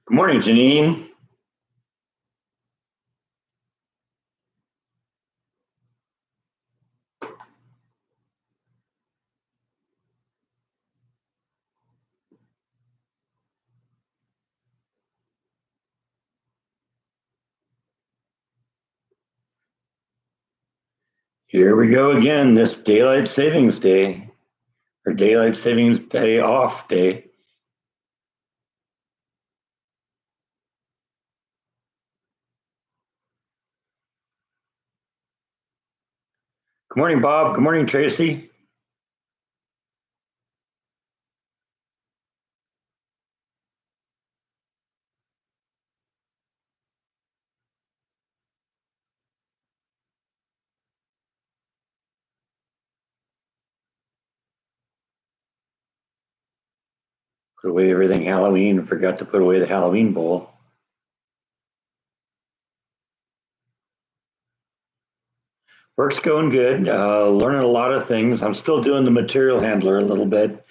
Good morning, Janine. Here we go again, this daylight savings day or daylight savings day off day. Good morning, Bob. Good morning, Tracy. Put away everything Halloween. Forgot to put away the Halloween bowl. Work's going good. Learning a lot of things. I'm still doing the material handler a little bit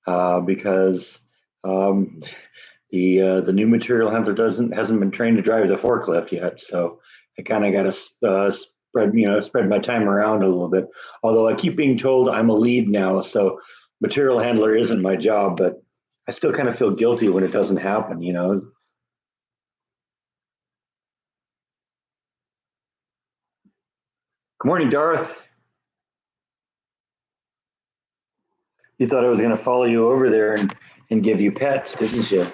because um, the new material handler hasn't been trained to drive the forklift yet. So I kind of got to spread my time around a little bit. Although I keep being told I'm a lead now, so material handler isn't my job, but I still kind of feel guilty when it doesn't happen. Good morning, Darth. You thought I was going to follow you over there and give you pets, didn't you?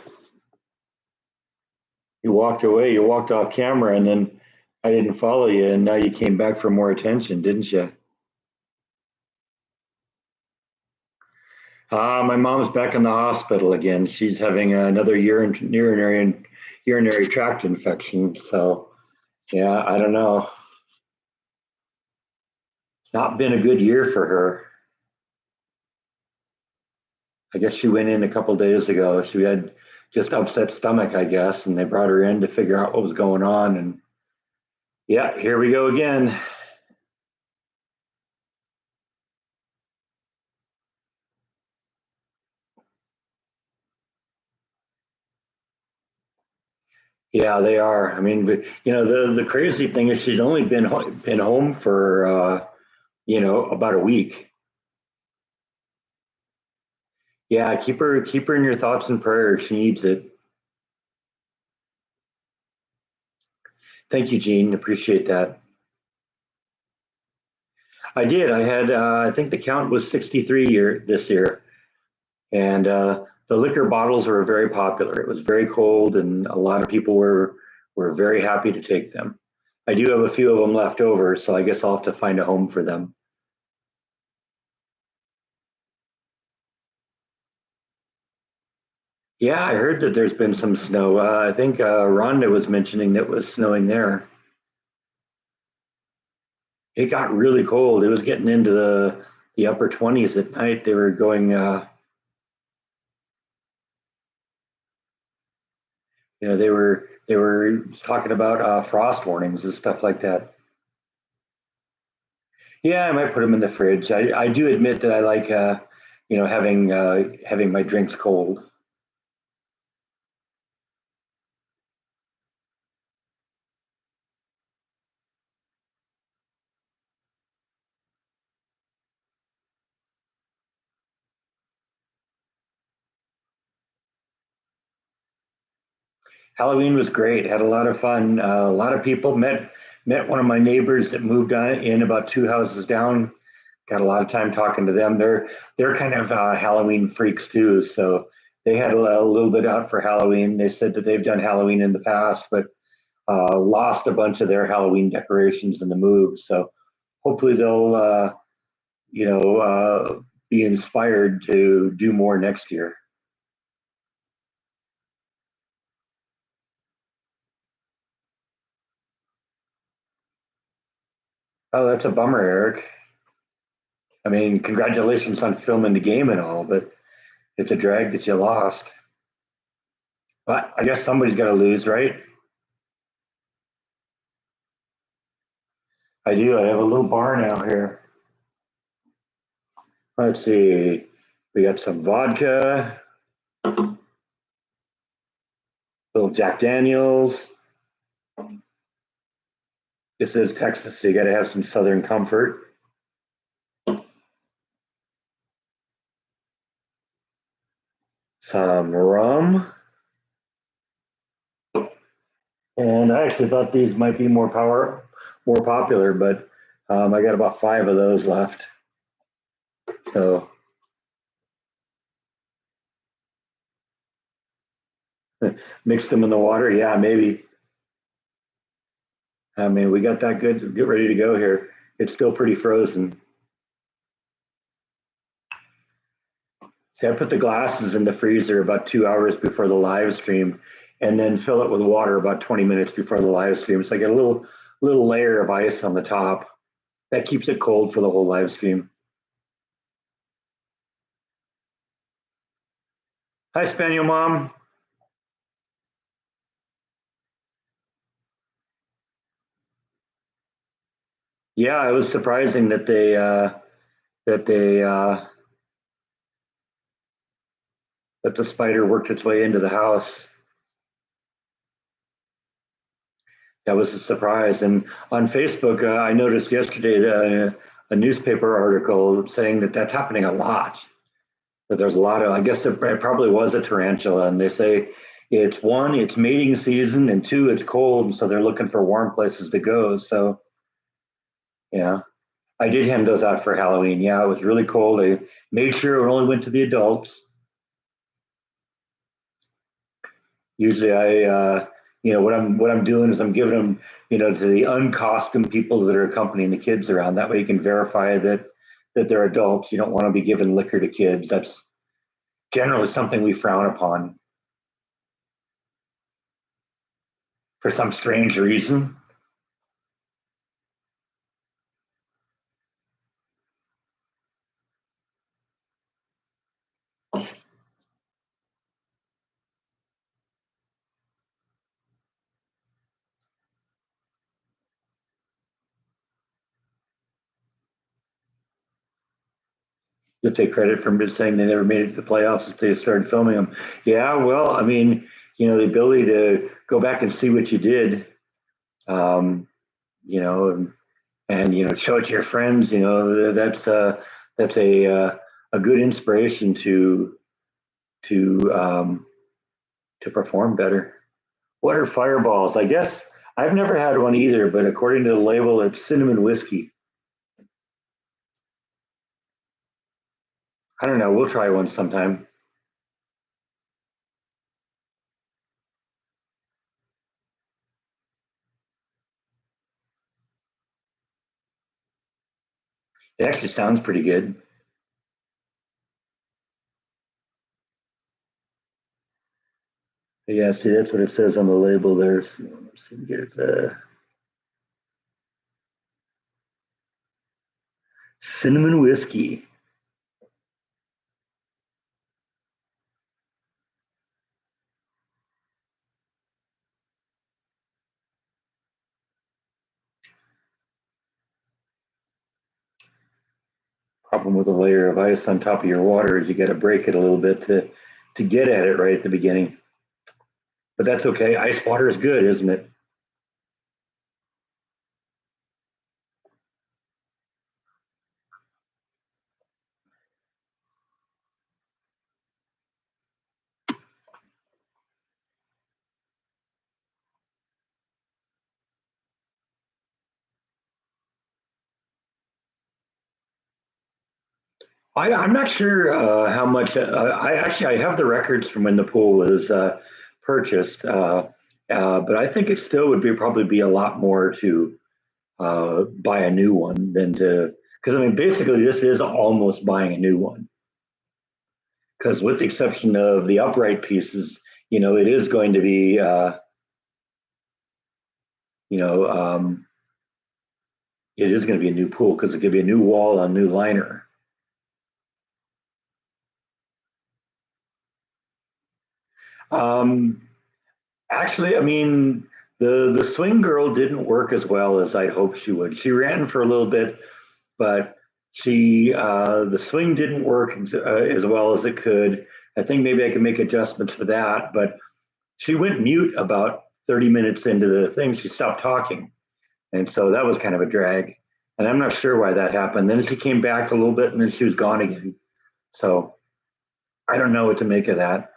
You walked away. You walked off camera, and then I didn't follow you, and now you came back for more attention, didn't you? My mom's back in the hospital again. She's having another urinary tract infection. So yeah, I don't know. Not been a good year for her. I guess she went in a couple days ago. She had just upset stomach, I guess, and they brought her in to figure out what was going on. And yeah, here we go again. Yeah, they are. I mean, but, the crazy thing is she's only been home for about a week. Yeah, keep her in your thoughts and prayers. She needs it. Thank you, Gene. Appreciate that. I did. I had. I think the count was 63 this year, and the liquor bottles were very popular. It was very cold, and a lot of people were very happy to take them. I do have a few of them left over, so I guess I'll have to find a home for them. Yeah, I heard that there's been some snow. I think Rhonda was mentioning that it was snowing there. It got really cold. It was getting into the upper 20s at night. They were going. They were talking about frost warnings and stuff like that. Yeah, I might put them in the fridge. I do admit that I like having my drinks cold. Halloween was great. Had a lot of fun. A lot of people met one of my neighbors that moved on in about two houses down. Got a lot of time talking to them. They're kind of Halloween freaks too. So they had a little bit out for Halloween. They said that they've done Halloween in the past, but lost a bunch of their Halloween decorations in the move. So hopefully they'll be inspired to do more next year. Oh, that's a bummer, Eric. I mean, congratulations on filming the game and all, but it's a drag that you lost. But I guess somebody's got to lose, right? I do. I have a little bar now here. Let's see. We got some vodka. Little Jack Daniels. This is Texas, so you got to have some Southern comfort. Some rum. And I actually thought these might be more popular, but I got about 5 of those left. So mixed them in the water. Yeah, maybe. I mean, we got that good, get ready to go here. It's still pretty frozen. See, I put the glasses in the freezer about 2 hours before the live stream, and then fill it with water about 20 minutes before the live stream. So I get a little layer of ice on the top. That keeps it cold for the whole live stream. Hi, Spaniel Mom. Yeah, it was surprising that that they that the spider worked its way into the house. That was a surprise. And on Facebook, I noticed yesterday that a newspaper article saying that that's happening a lot. That there's a lot of, I guess it probably was a tarantula, and they say it's one, it's mating season, and two, it's cold, so they're looking for warm places to go. So yeah, I did hand those out for Halloween. Yeah, it was really cold. I made sure it only went to the adults. Usually, what I'm doing is I'm giving them, to the uncostumed people that are accompanying the kids around. That way, you can verify that they're adults. You don't want to be giving liquor to kids. That's generally something we frown upon for some strange reason. You'll take credit for just saying they never made it to the playoffs until you started filming them. Yeah, well, I mean, the ability to go back and see what you did, um, and show it to your friends. That's a good inspiration to to perform better. What are fireballs? I guess I've never had one either, but according to the label, it's cinnamon whiskey. I don't know. We'll try one sometime. It actually sounds pretty good. Yeah, see, that's what it says on the label there. So, let's see, get it. Cinnamon whiskey. Problem with a layer of ice on top of your water is you got to break it a little bit to get at it right at the beginning. But that's okay. Ice water is good, isn't it? I'm not sure how much. I have the records from when the pool was purchased, but I think it still would be probably be a lot more to buy a new one than to, because I mean basically this is almost buying a new one, because with the exception of the upright pieces, it is going to be you know it is going to be a new pool because it could be a new wall, a new liner. Um, Actually, I mean, the swing girl didn't work as well as I'd hoped she would. She ran for a little bit, but the swing didn't work as well as it could. I think maybe I can make adjustments for that, but she went mute about 30 minutes into the thing. She stopped talking. And so that was kind of a drag. And I'm not sure why that happened. Then she came back a little bit and then she was gone again. So I don't know what to make of that.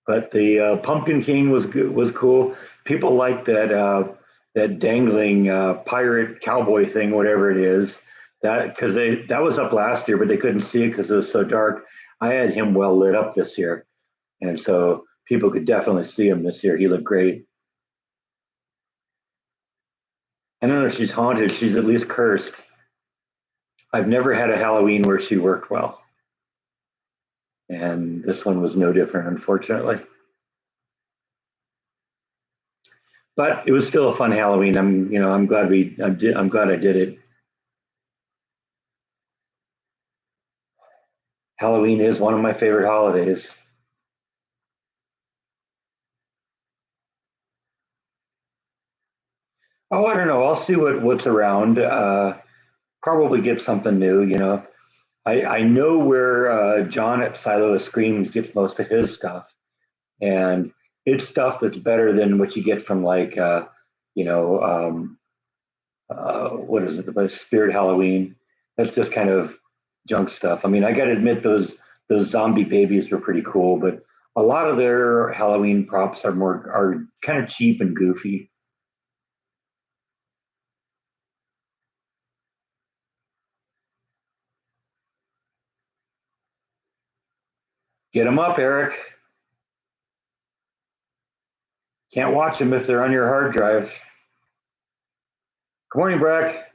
But the Pumpkin King was good, was cool. People like that that dangling pirate cowboy thing, whatever it is. That because they that was up last year, but they couldn't see it because it was so dark. I had him well lit up this year, and so people could definitely see him this year. He looked great. I don't know if she's haunted. She's at least cursed. I've never had a Halloween where she worked well, and this one was no different, unfortunately. But it was still a fun Halloween. I'm glad I'm glad I did it. Halloween is one of my favorite holidays. Oh, I don't know. I'll see what's around. Probably get something new. I know where John at Silo of Screams gets most of his stuff, and it's stuff that's better than what you get from like you know what is it, the Spirit Halloween. That's just kind of junk stuff. I mean, I got to admit those zombie babies were pretty cool, but a lot of their Halloween props are kind of cheap and goofy. Get them up, Eric. Can't watch them if they're on your hard drive. Good morning, Breck.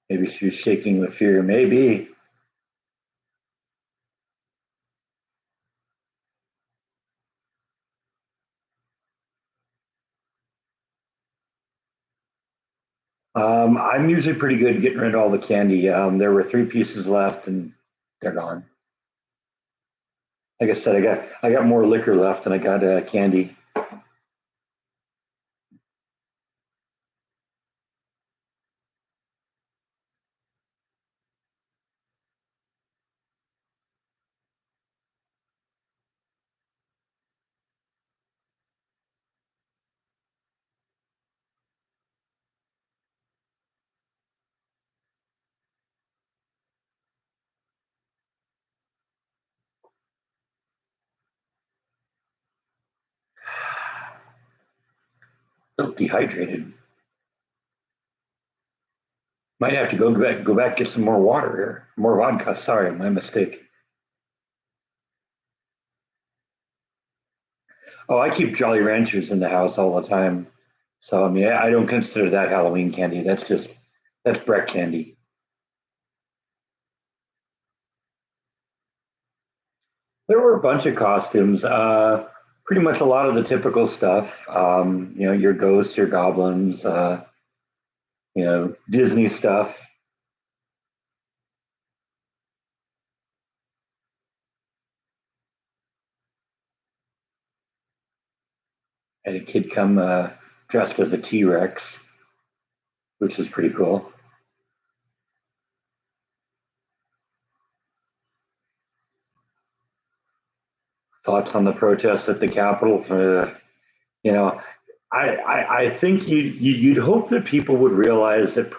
Maybe she's shaking with fear. Maybe. I'm usually pretty good getting rid of all the candy. There were three pieces left, and they're gone. Like I said, I got more liquor left than I got candy. So dehydrated. Might have to go back get some more water here. More vodka. Sorry, my mistake. Oh, I keep Jolly Ranchers in the house all the time. So I mean, I don't consider that Halloween candy. That's Breck candy. There were a bunch of costumes. Pretty much a lot of the typical stuff. Your ghosts, your goblins. Disney stuff. Had a kid come dressed as a T Rex, which was pretty cool. Thoughts on the protests at the Capitol? You know, I think you'd hope that people would realize that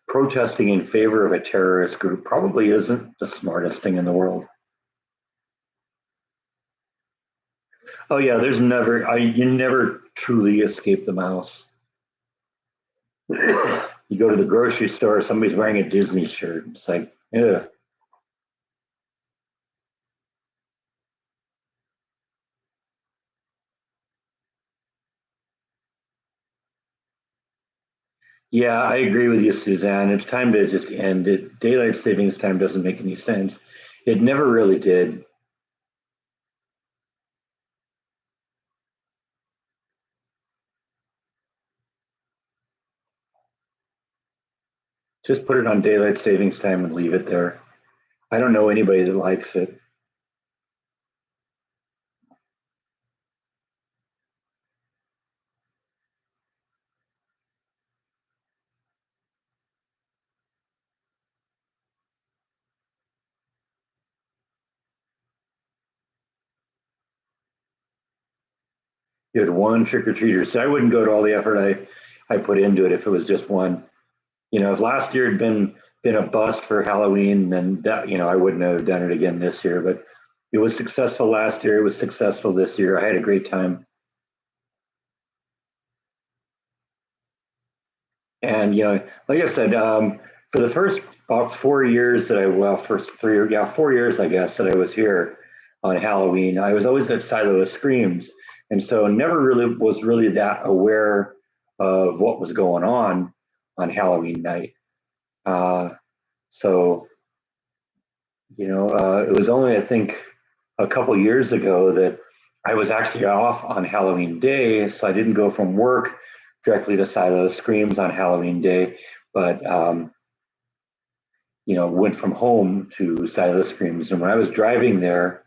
protesting in favor of a terrorist group probably isn't the smartest thing in the world. Oh yeah, you never truly escape the mouse. You go to the grocery store, somebody's wearing a Disney shirt. It's like, yeah, yeah, I agree with you, Suzanne. It's time to just end it. Daylight savings time doesn't make any sense. It never really did. Just put it on daylight savings time and leave it there. I don't know anybody that likes it. You had one trick or treater. So I wouldn't go to all the effort I put into it if it was just one. If last year had been a bust for Halloween, then that I wouldn't have done it again this year. But it was successful last year. It was successful this year. I had a great time. And like I said, for the first about 4 years that first 3, yeah, 4 years, I guess, that I was here on Halloween, I was always at Silo of Screams, and so never really was really that aware of what was going on Halloween night. Uh, so it was only I think a couple years ago that I was actually off on Halloween Day, so I didn't go from work directly to Silo of Screams on Halloween Day, but went from home to Silas Screams. And when I was driving there,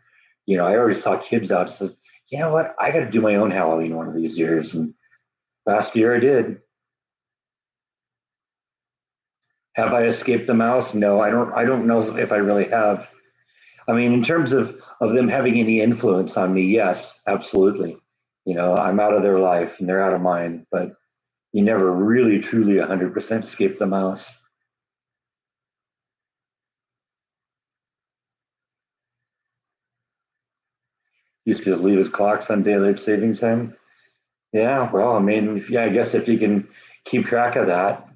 I already saw kids out. I said, you know what? I got to do my own Halloween one of these years. And last year I did. Have I escaped the mouse? No, I don't. I don't know if I really have. I mean, in terms of them having any influence on me, yes, absolutely. I'm out of their life and they're out of mine, but you never really truly 100% escape the mouse. Used to just leave his clocks on daylight savings time. Yeah, well, I mean, yeah, I guess if you can keep track of that.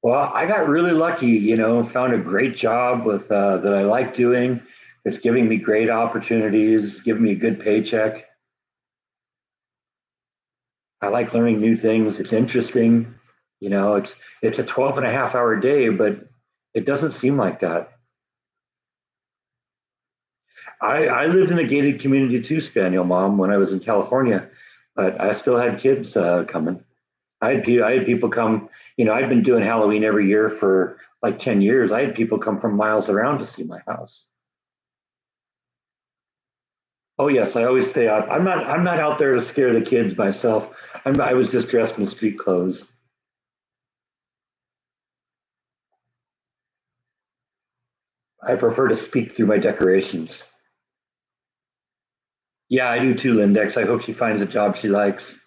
Well, I got really lucky, found a great job with that I like doing. It's giving me great opportunities, giving me a good paycheck. I like learning new things. It's interesting. It's a 12 and a half hour day, but it doesn't seem like that. I lived in a gated community too, Spaniel Mom, when I was in California, but I still had kids coming. I had people come. I'd been doing Halloween every year for like 10 years. I had people come from miles around to see my house. Oh yes, I always stay out. I'm not out there to scare the kids myself. I was just dressed in street clothes. I prefer to speak through my decorations. Yeah, I do too, Lindex. I hope she finds a job she likes.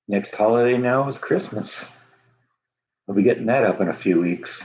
Next holiday now is Christmas. We'll be getting that up in a few weeks.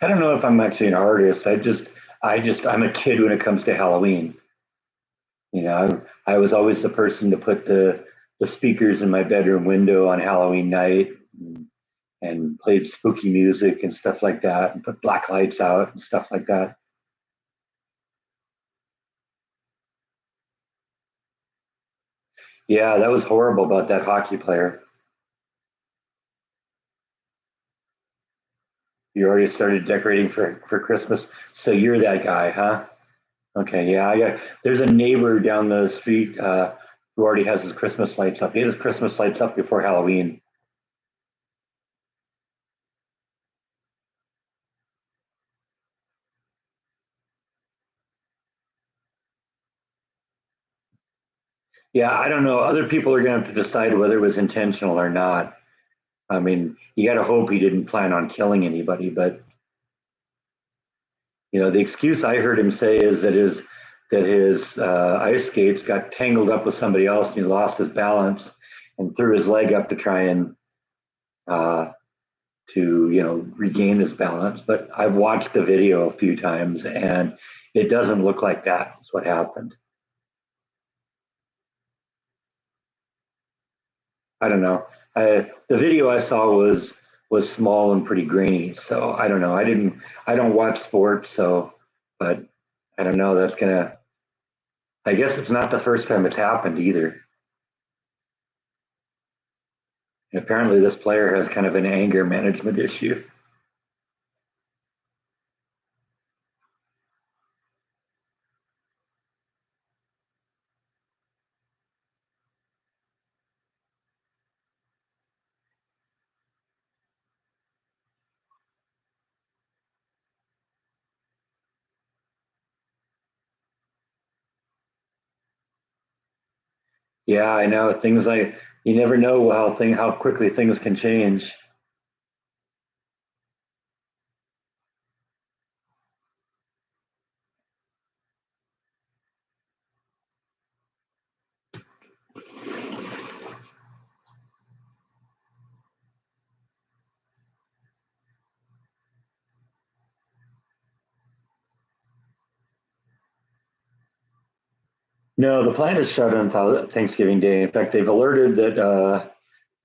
I don't know if I'm actually an artist. I'm a kid when it comes to Halloween. I was always the person to put the speakers in my bedroom window on Halloween night and played spooky music and stuff like that and put black lights out and stuff like that. Yeah, that was horrible about that hockey player. You already started decorating for Christmas, so you're that guy, huh? Okay, yeah, there's a neighbor down the street who already has his Christmas lights up. He has his Christmas lights up before Halloween. Yeah, I don't know. Other people are going to have to decide whether it was intentional or not. I mean, you got to hope he didn't plan on killing anybody, but the excuse I heard him say is that his ice skates got tangled up with somebody else and he lost his balance and threw his leg up to try and uh, regain his balance. But I've watched the video a few times and it doesn't look like that's what happened. I don't know. The video I saw was small and pretty grainy, so I don't know. I don't watch sports, so but I don't know. That's gonna. I guess it's not the first time it's happened either. And apparently, this player has kind of an anger management issue. Yeah, I know. Things like you never know how quickly things can change. No, the plant is shut on Thanksgiving Day. In fact, they've alerted that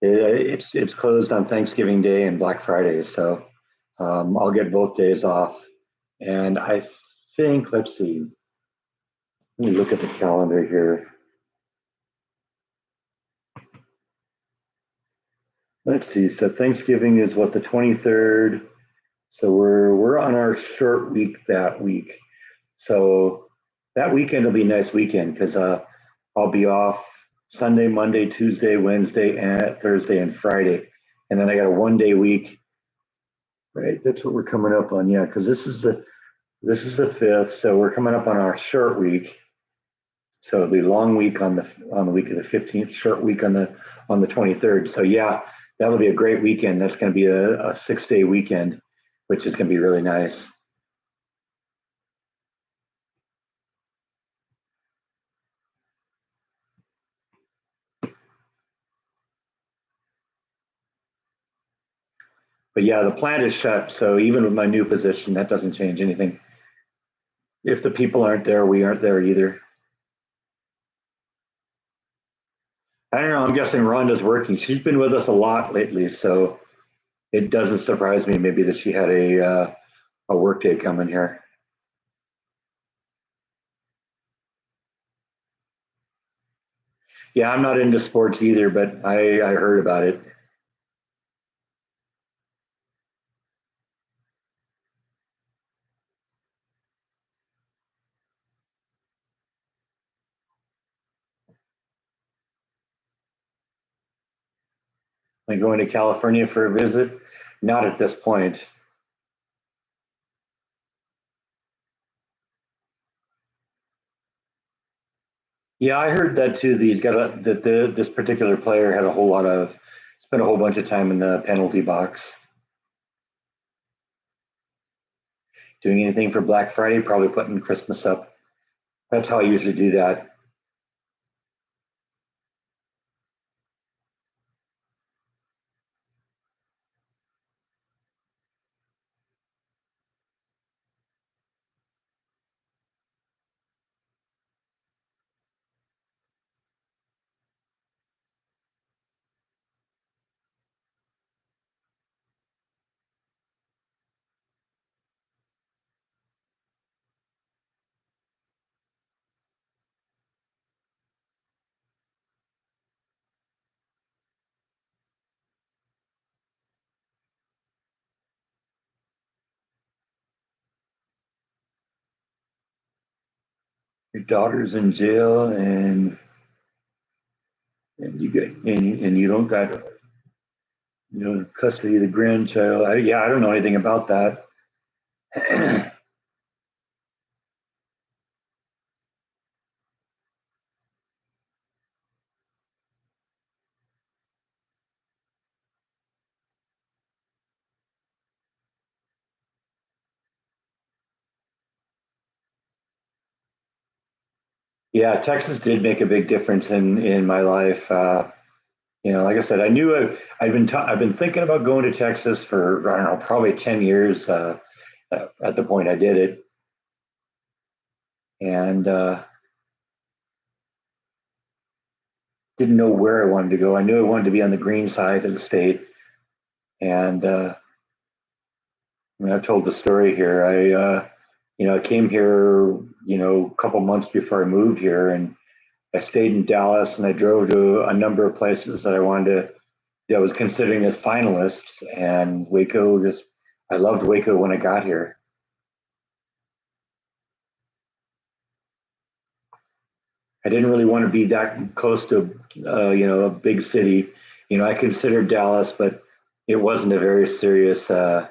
it's closed on Thanksgiving Day and Black Friday. So I'll get both days off. And I think, let's see, let me look at the calendar here. Let's see. So Thanksgiving is what, the 23rd. So we're on our short week that week. So that weekend will be a nice weekend because I'll be off Sunday, Monday, Tuesday, Wednesday, and Thursday and Friday. And then I got a 1 day week. Right. That's what we're coming up on. Yeah, because this is the fifth. So we're coming up on our short week. So it'll be a long week on the week of the 15th, short week on the 23rd. So yeah, that'll be a great weekend. That's going to be a 6 day weekend, which is going to be really nice. But yeah, the plant is shut. So even with my new position, that doesn't change anything. If the people aren't there, we aren't there either. I don't know. I'm guessing Rhonda's working. She's been with us a lot lately, so it doesn't surprise me maybe that she had a work day coming here. Yeah, I'm not into sports either, but I heard about it. Like going to California for a visit? Not at this point. Yeah, I heard that too. This particular player had a whole lot of spent a whole bunch of time in the penalty box. Doing anything for Black Friday? Probably putting Christmas up. That's how I usually do that. Your daughter's in jail, and you don't got custody of the grandchild. Yeah, I don't know anything about that. Yeah, Texas did make a big difference in my life. Like I said, I've been thinking about going to Texas for I don't know, probably 10 years. At the point I did it, and didn't know where I wanted to go. I knew I wanted to be on the green side of the state, and I mean, I've told the story here. I came here, a couple months before I moved here, and I stayed in Dallas, and I drove to a number of places that I wanted to, that I was considering as finalists, and Waco just, I loved Waco when I got here. I didn't really want to be that close to, a big city. I considered Dallas, but it wasn't a very serious, it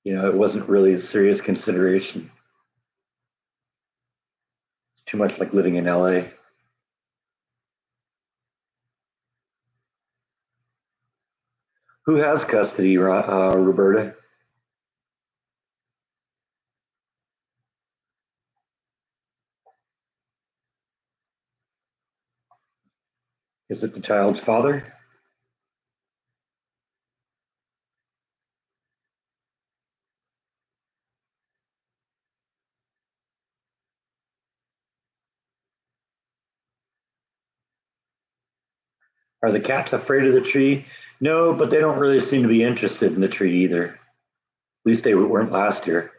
wasn't really a serious consideration. It's too much like living in LA. Who has custody, Roberta? Is it the child's father? Are the cats afraid of the tree? No, but they don't really seem to be interested in the tree either. At least they weren't last year.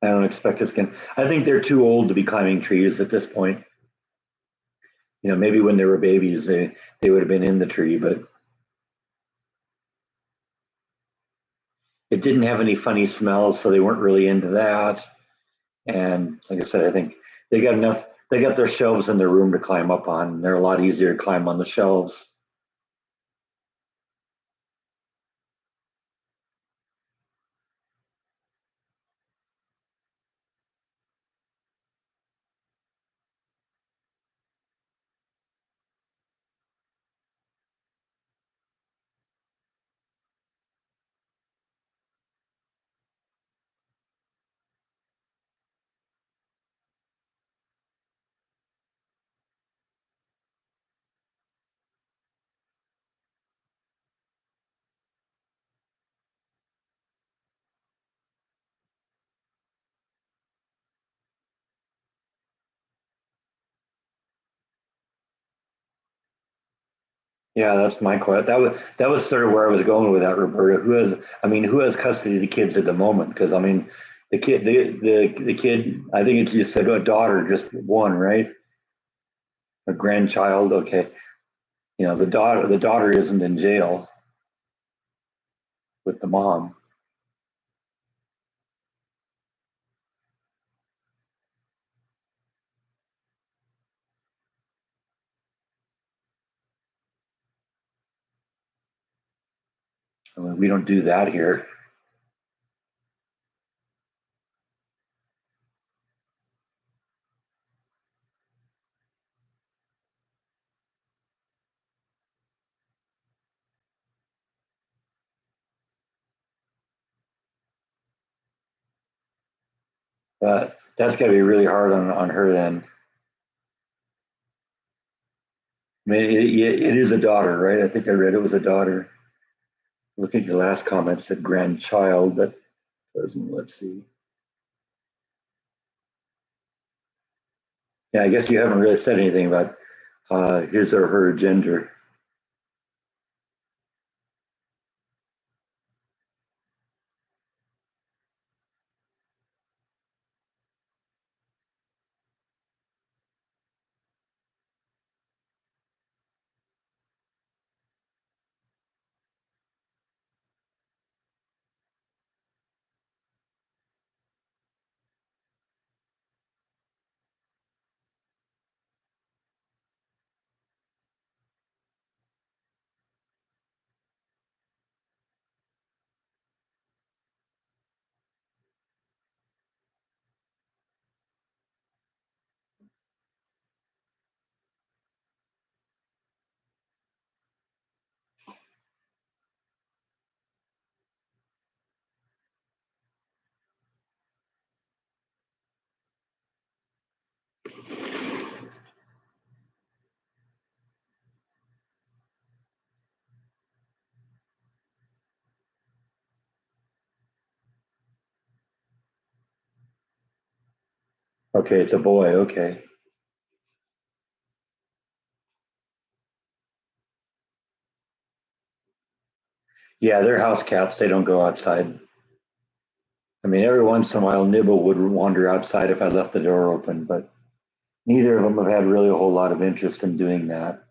I don't expect it's going to. I think they're too old to be climbing trees at this point. Maybe when they were babies, they would have been in the tree, but it didn't have any funny smells, so they weren't really into that. And like I said, I think they got enough. They got their shelves in their room to climb up on. They're a lot easier to climb on the shelves. Yeah, that's my question. That was sort of where I was going with that, Roberta. Who has custody of the kids at the moment? Because I mean, the kid. I think it's, you said a daughter, just one, right? A grandchild. Okay, the daughter isn't in jail with the mom. I mean, we don't do that here. But that's got to be really hard on her then. I mean, it is a daughter, right? I think I read it was a daughter. Look at your last comment, it said grandchild, but doesn't. Let's see. Yeah, I guess you haven't really said anything about his or her gender. Okay, it's a boy. Okay. Yeah, they're house cats. They don't go outside. I mean, every once in a while, Nibble would wander outside if I left the door open, but neither of them have had really a whole lot of interest in doing that.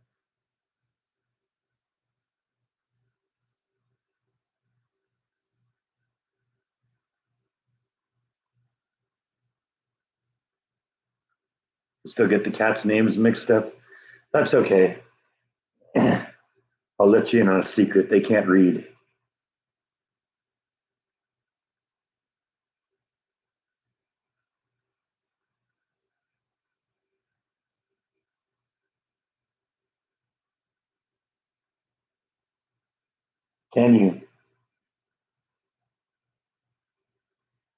Still get the cats' names mixed up. That's okay. I'll let you in on a secret. They can't read. Can you?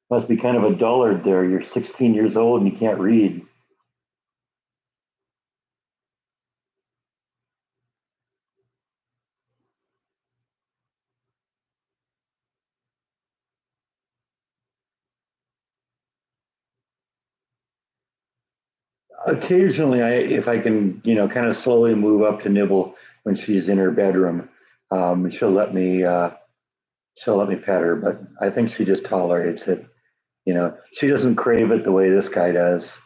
Must be kind of a dullard there. You're 16 years old and you can't read. Occasionally, if I can, kind of slowly move up to Nibble when she's in her bedroom, she'll let me. She'll let me pet her, but I think she just tolerates it. She doesn't crave it the way this guy does.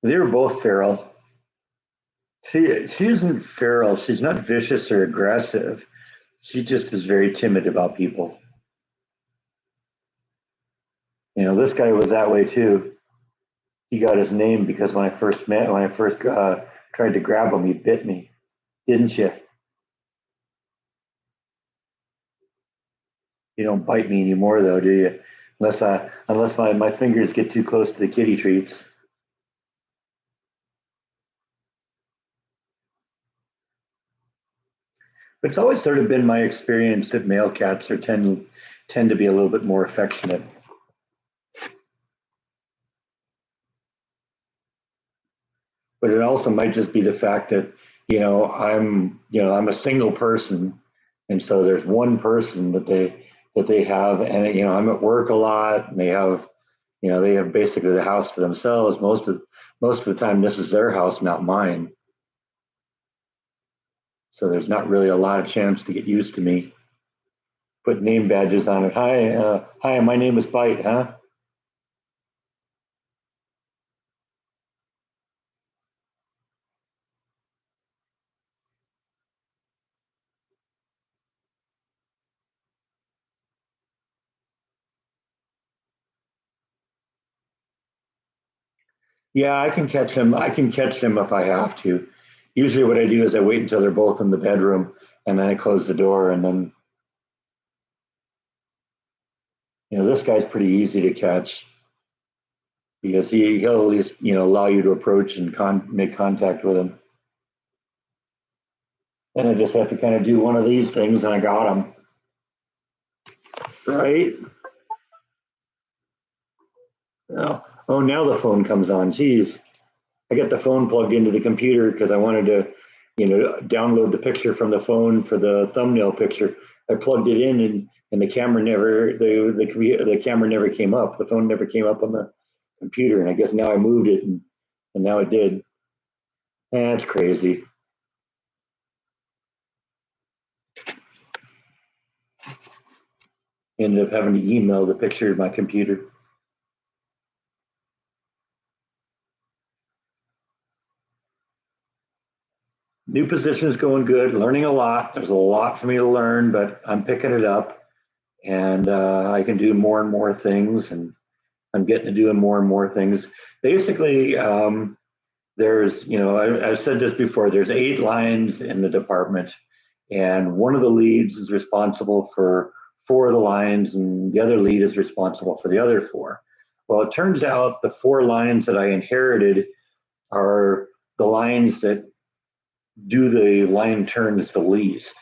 They were both feral. She isn't feral. She's not vicious or aggressive. She just is very timid about people. This guy was that way too. He got his name because when I first tried to grab him, he bit me. Didn't you? You don't bite me anymore, though, do you? Unless my fingers get too close to the kitty treats. But it's always sort of been my experience that male cats tend to be a little bit more affectionate. But it also might just be the fact that I'm a single person, and so there's one person that they have, and I'm at work a lot, and they have basically the house to themselves most of the time. This is their house, not mine. So there's not really a lot of chance to get used to me. Put name badges on it. Hi, my name is Bite, huh? Yeah, I can catch them. I can catch them if I have to. Usually, what I do is I wait until they're both in the bedroom, and then I close the door. And then, this guy's pretty easy to catch because he'll at least allow you to approach and make contact with him. Then I just have to kind of do one of these things, and I got him. Right? Oh, now the phone comes on. Geez, I got the phone plugged into the computer because I wanted to, download the picture from the phone for the thumbnail picture. I plugged it in, and the camera never came up. The phone never came up on the computer, and I guess now I moved it, and now it did. That's crazy. Ended up having to email the picture to my computer. New position is going good. Learning a lot. There's a lot for me to learn, but I'm picking it up, and I can do more and more things, and I'm getting to doing more and more things. Basically, I've said this before. There's 8 lines in the department, and one of the leads is responsible for four of the lines, and the other lead is responsible for the other four. Well, it turns out the four lines that I inherited are the lines that do the line turns the least.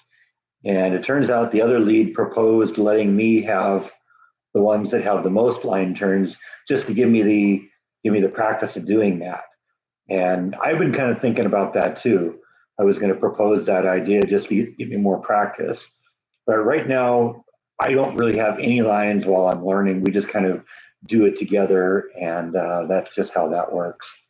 And it turns out the other lead proposed letting me have the ones that have the most line turns, just to give me the practice of doing that. And I've been kind of thinking about that too. I was going to propose that idea just to give me more practice. But right now, I don't really have any lines while I'm learning. We just kind of do it together, and that's just how that works.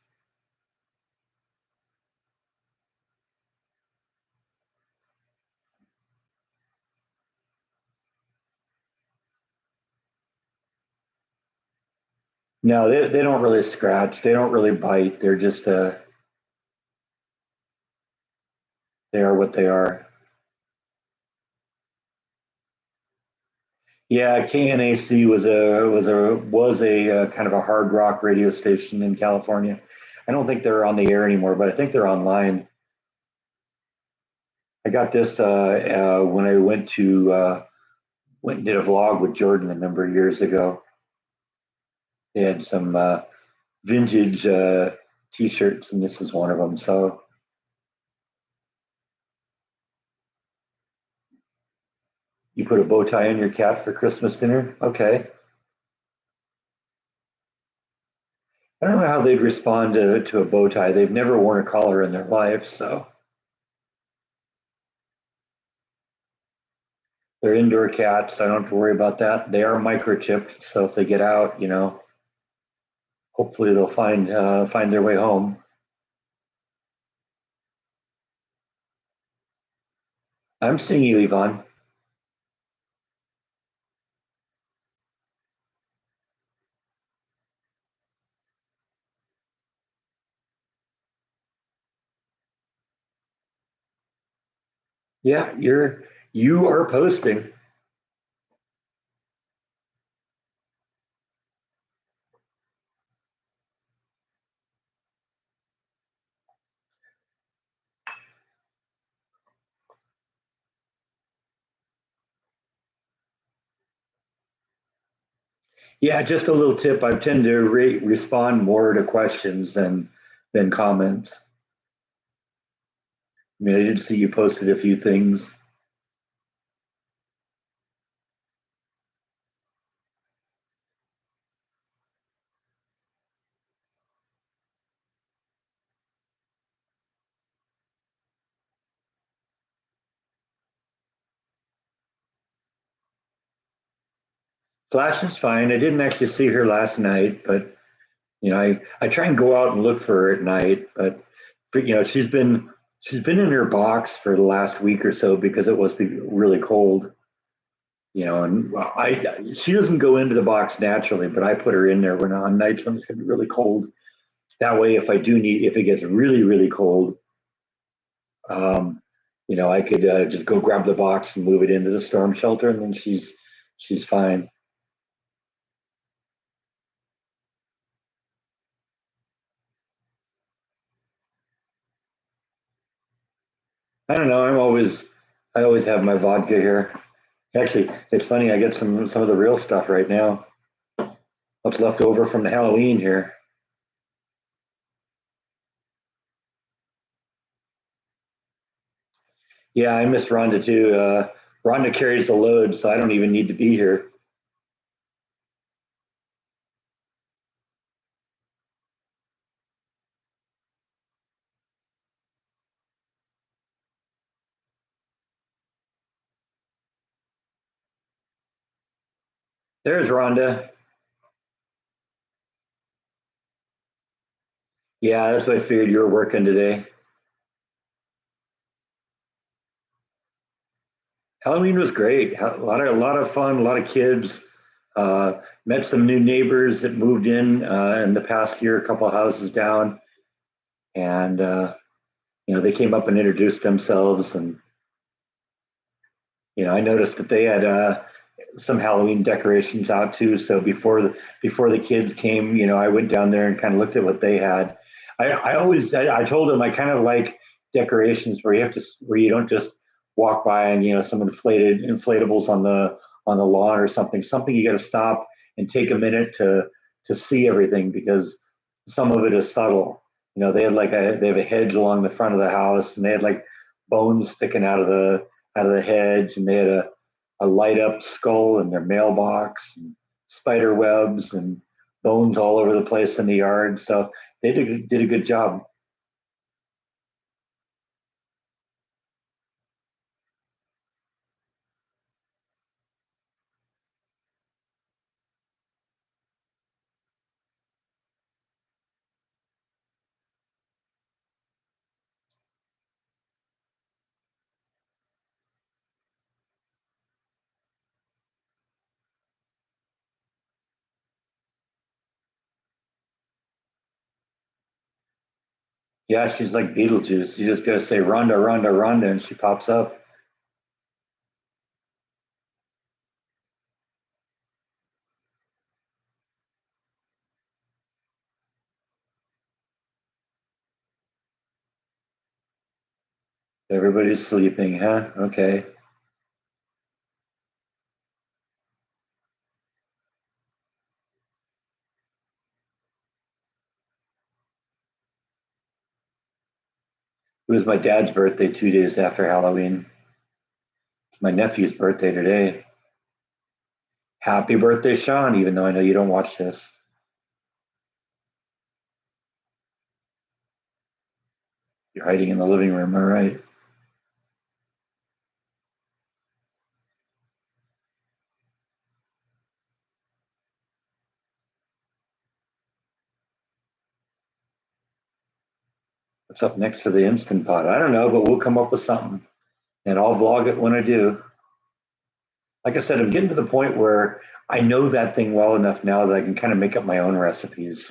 No, they don't really scratch. They don't really bite. They're just they are what they are. Yeah, KNAC was a kind of a hard rock radio station in California. I don't think they're on the air anymore, but I think they're online. I got this when I went and did a vlog with Jordan a number of years ago. They had some vintage T-shirts, and this was one of them. So you put a bow tie on your cat for Christmas dinner? Okay. I don't know how they'd respond to a bow tie. They've never worn a collar in their life, so they're indoor cats. I don't have to worry about that. They are microchipped, so if they get out, hopefully they'll find their way home. I'm seeing you, Yvonne. Yeah, you are posting. Yeah, just a little tip. I tend to respond more to questions than comments. I mean, I did see you posted a few things. Flash is fine. I didn't actually see her last night, but I try and go out and look for her at night. But she's been in her box for the last week or so because it was really cold. And I she doesn't go into the box naturally, but I put her in there when on nights when it's going to be really cold. That way, if it gets really really cold, um, I could just go grab the box and move it into the storm shelter, and then she's fine. I don't know. I always have my vodka here. Actually, it's funny. I get some of the real stuff right now. What's left over from the Halloween here? Yeah, I missed Rhonda too. Rhonda carries the load, so I don't even need to be here. There's Rhonda. Yeah, that's what I figured you were working today. Halloween was great. A lot of fun. A lot of kids. Met some new neighbors that moved in the past year, a couple of houses down, and they came up and introduced themselves. And I noticed that they had some Halloween decorations out too. So before the kids came, I went down there and kind of looked at what they had. I told them I kind of like decorations where you don't just walk by and some inflated inflatables on the lawn or something you got to stop and take a minute to see everything because some of it is subtle. You know, they have a hedge along the front of the house, and they had like bones sticking out of the hedge, and they had a light up skull in their mailbox, and spider webs and bones all over the place in the yard. So they did a good job. Yeah, she's like Beetlejuice. You just gotta say Rhonda, Rhonda, Rhonda, and she pops up. Everybody's sleeping, huh? Okay. It was my dad's birthday 2 days after Halloween. It's my nephew's birthday today. Happy birthday, Sean, even though I know you don't watch this. You're hiding in the living room, all right. What's up next for the Instant Pot? I don't know, but we'll come up with something. And I'll vlog it when I do. Like I said, I'm getting to the point where I know that thing well enough now that I can kind of make up my own recipes.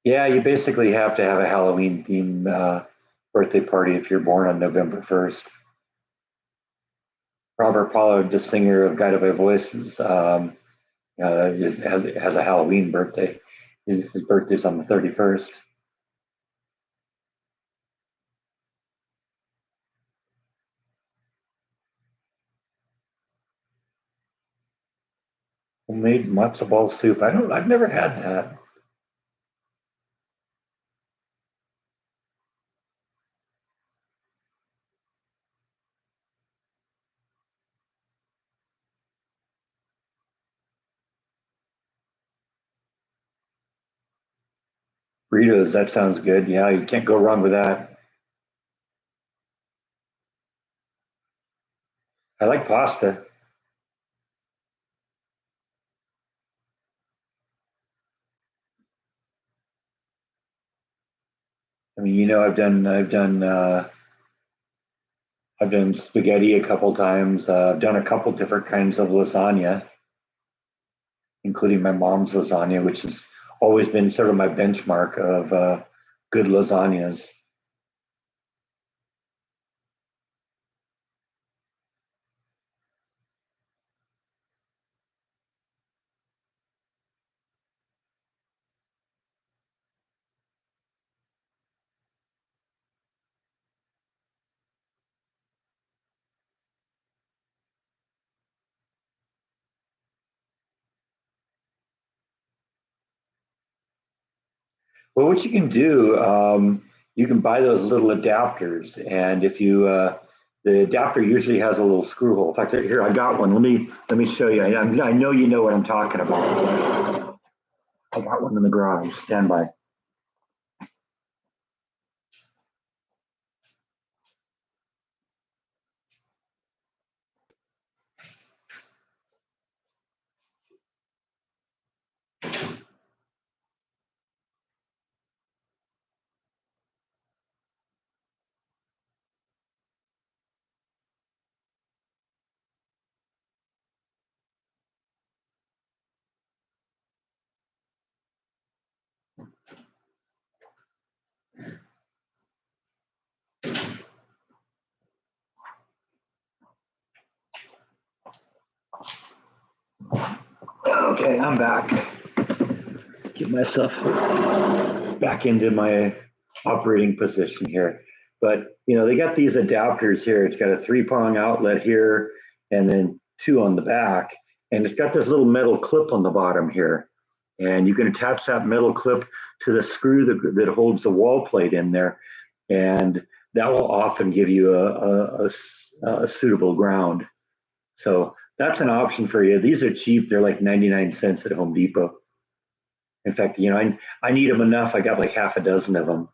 Yeah, you basically have to have a Halloween theme birthday party if you're born on November 1st. Robert Pollard, the singer of Guided by Voices, has a Halloween birthday. His birthday's on the 31st. Homemade matzo ball soup. I've never had that. Burritos, that sounds good. Yeah, you can't go wrong with that. I like pasta. I mean, I've done spaghetti a couple times. I've done a couple different kinds of lasagna, including my mom's lasagna, which has always been sort of my benchmark of good lasagnas. Well, what you can do, you can buy those little adapters, and if you the adapter usually has a little screw hole. In fact, here I got one. Let me show you. I know you know what I'm talking about. I got one in the garage. Stand by. Okay, I'm back. Get myself back into my operating position here. But they got these adapters here. It's got a three-prong outlet here, and then two on the back, and it's got this little metal clip on the bottom here, and you can attach that metal clip to the screw that holds the wall plate in there, and that will often give you a suitable ground. So that's an option for you. These are cheap. They're like 99 cents at Home Depot. In fact, I need them enough. I got like half a dozen of them.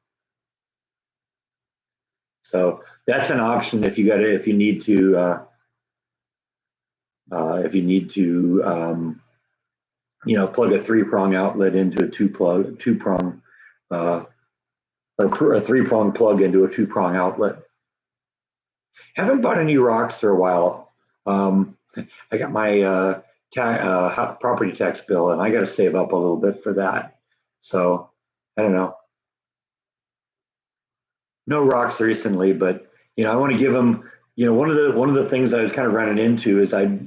So that's an option if you need to plug a three-prong outlet into a two-prong uh, a three-prong plug into a two-prong outlet. Haven't bought any rocks for a while. I got my property tax bill, and I got to save up a little bit for that. So I don't know. No rocks recently, but I want to give them. One of the things I was kind of running into is I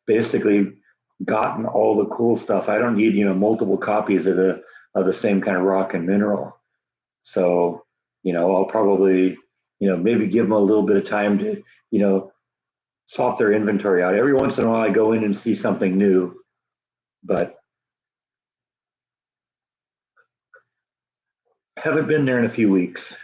basically gotten all the cool stuff. I don't need multiple copies of the same kind of rock and mineral. So I'll probably maybe give them a little bit of time to swap their inventory out. Every once in a while, I go in and see something new, but haven't been there in a few weeks.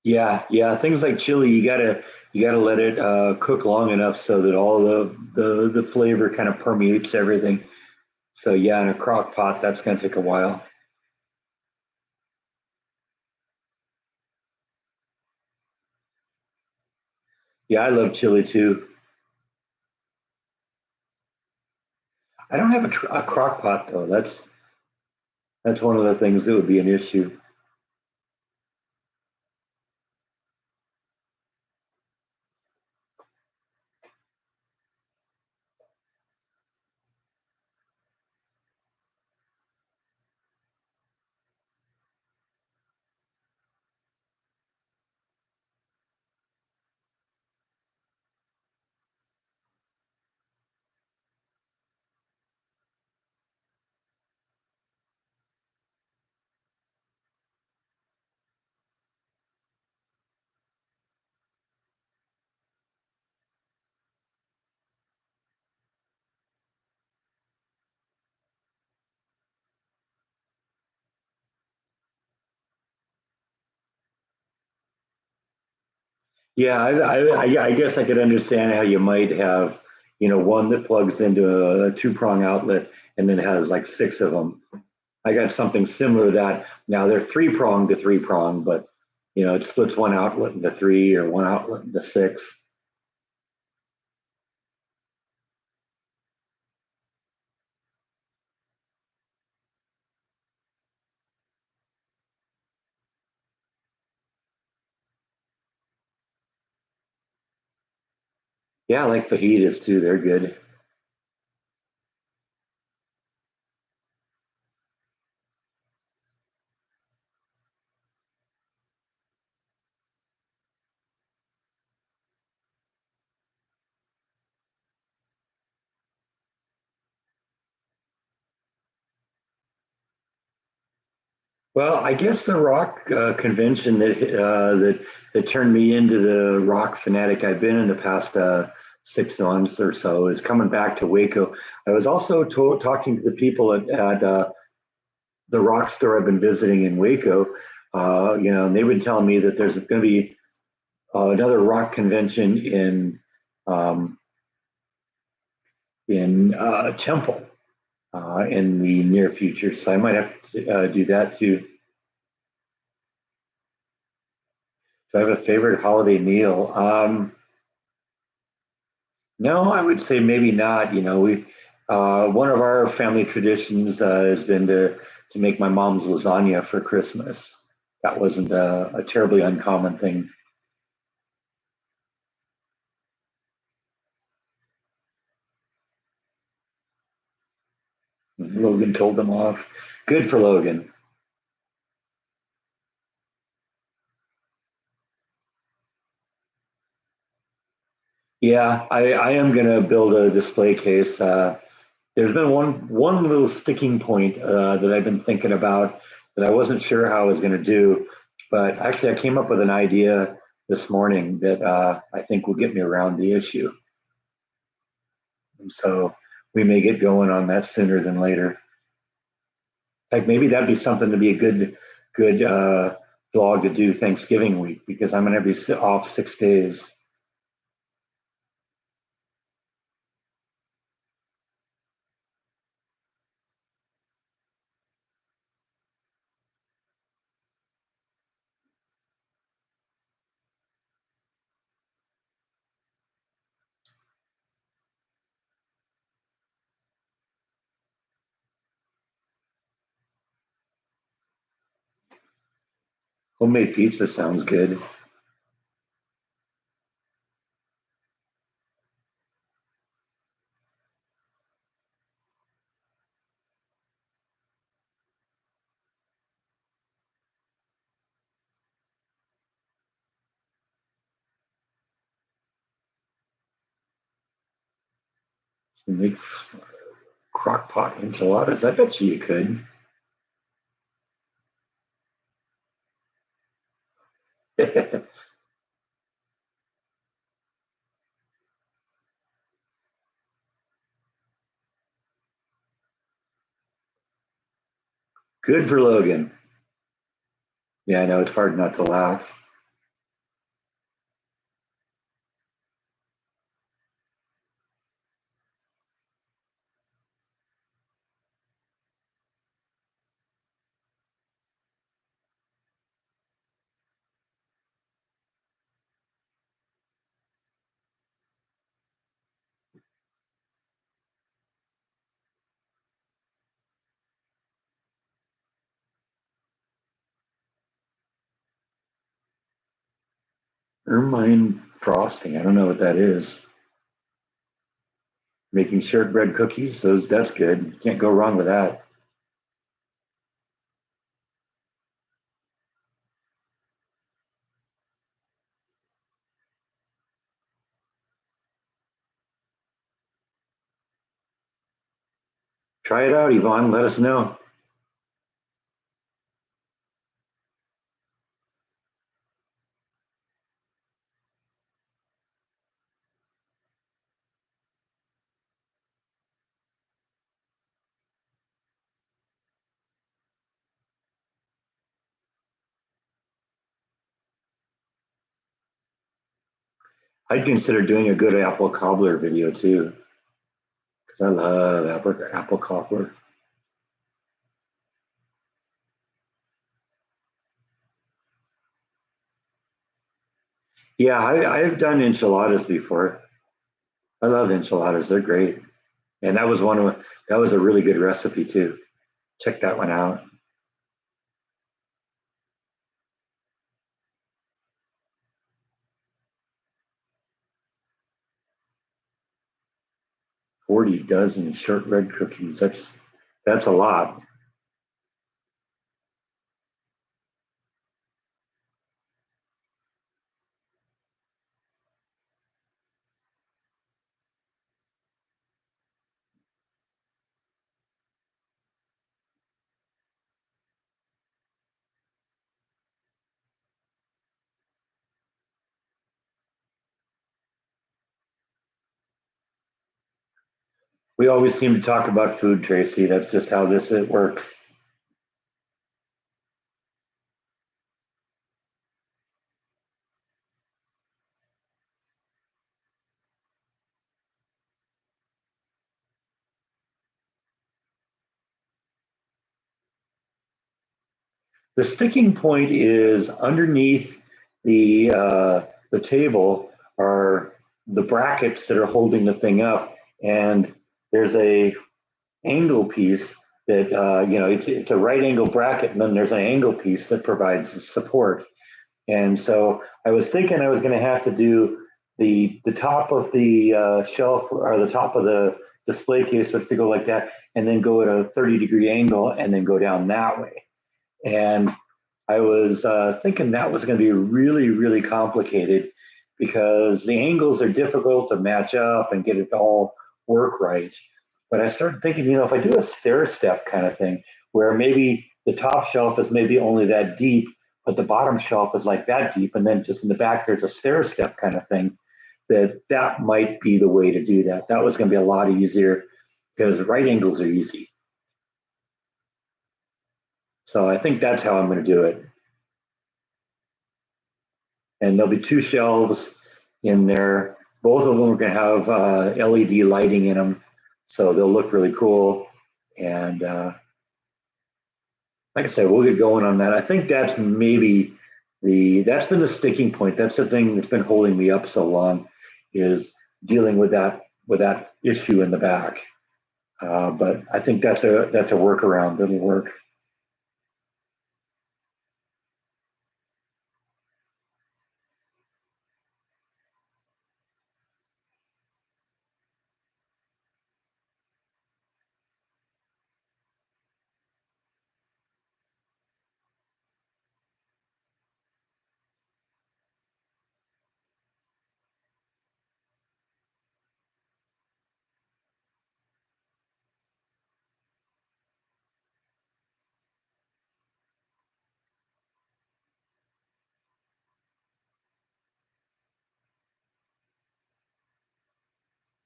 Yeah, yeah. Things like chili, you gotta let it cook long enough so that all the flavor kind of permeates everything. So yeah, in a crock pot, that's gonna take a while. Yeah, I love chili too. I don't have a crock pot though. That's one of the things that would be an issue. Yeah, I guess I could understand how you might have, one that plugs into a two-prong outlet and then has like six of them. I got something similar to that. Now they're three-prong to three-prong, but it splits one outlet into three or one outlet into six. Yeah, I like fajitas too. They're good. Well, I guess the rock convention that turned me into the rock fanatic I've been in the past 6 months or so is coming back to Waco. I was also talking to the people at the rock store I've been visiting in Waco. And they've been telling me that there's going to be another rock convention um, in Temple in the near future. So I might have to do that too. Do I have a favorite holiday meal? No, I would say maybe not. We one of our family traditions has been to make my mom's lasagna for Christmas. That wasn't a terribly uncommon thing. Logan told them off. Good for Logan. Yeah, I am going to build a display case. There's been one little sticking point that I've been thinking about that I wasn't sure how I was going to do, but actually I came up with an idea this morning that I think will get me around the issue. And so we may get going on that sooner than later. Like maybe that'd be something to be a good vlog to do Thanksgiving week because I'm going to be off 6 days. Homemade pizza sounds good. Make crock pot enchiladas. I bet you could. Good for Logan. Yeah, I know it's hard not to laugh. Ermine frosting. I don't know what that is. Making shortbread cookies. That's good. Can't go wrong with that. Try it out, Yvonne. Let us know. I'd consider doing a good apple cobbler video too, because I love apple cobbler. Yeah, I've done enchiladas before. I love enchiladas. They're great. And that was a really good recipe too. Check that one out. 40 dozen shortbread cookies. That's a lot. We always seem to talk about food, Tracy. That's just how this it works. The sticking point is underneath the table are the brackets that are holding the thing up, and there's a angle piece that it's a right angle bracket, and then there's an angle piece that provides support. And so I was thinking I was going to have to do the top of the shelf or the top of the display case would to go like that, and then go at a 30-degree angle, and then go down that way. And I was thinking that was going to be really, really complicated because the angles are difficult to match up and get it to all work right. But I started thinking, if I do a stair step kind of thing, where maybe the top shelf is maybe only that deep, but the bottom shelf is like that deep, and then just in the back there's a stair step kind of thing, that might be the way to do that. That was going to be a lot easier because right angles are easy. So I think that's how I'm going to do it. And there'll be two shelves in there. Both of them are going to have LED lighting in them, so they'll look really cool. And like I said, we'll get going on that. I think that's maybe that's been the sticking point. That's the thing that's been holding me up so long, is dealing with that issue in the back. But I think that's a workaround that'll work.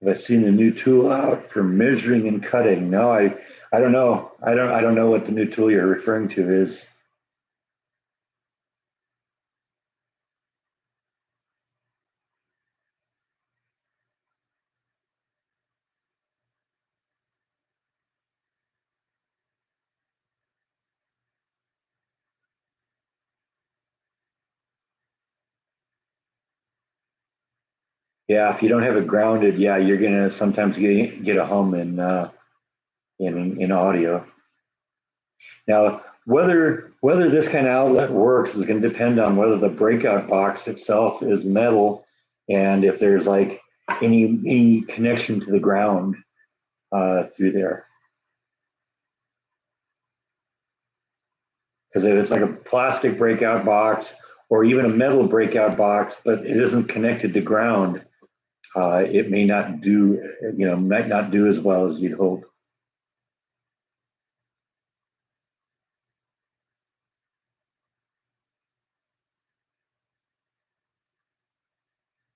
Have I seen the new tool out for measuring and cutting? No, I don't know. I don't know what the new tool you're referring to is. Yeah, if you don't have it grounded, yeah, you're gonna sometimes get a hum in audio. Now, whether this kind of outlet works is going to depend on whether the breakout box itself is metal and if there's like any connection to the ground through there. Because if it's like a plastic breakout box or even a metal breakout box, but it isn't connected to ground, it may not do, might not do as well as you'd hope.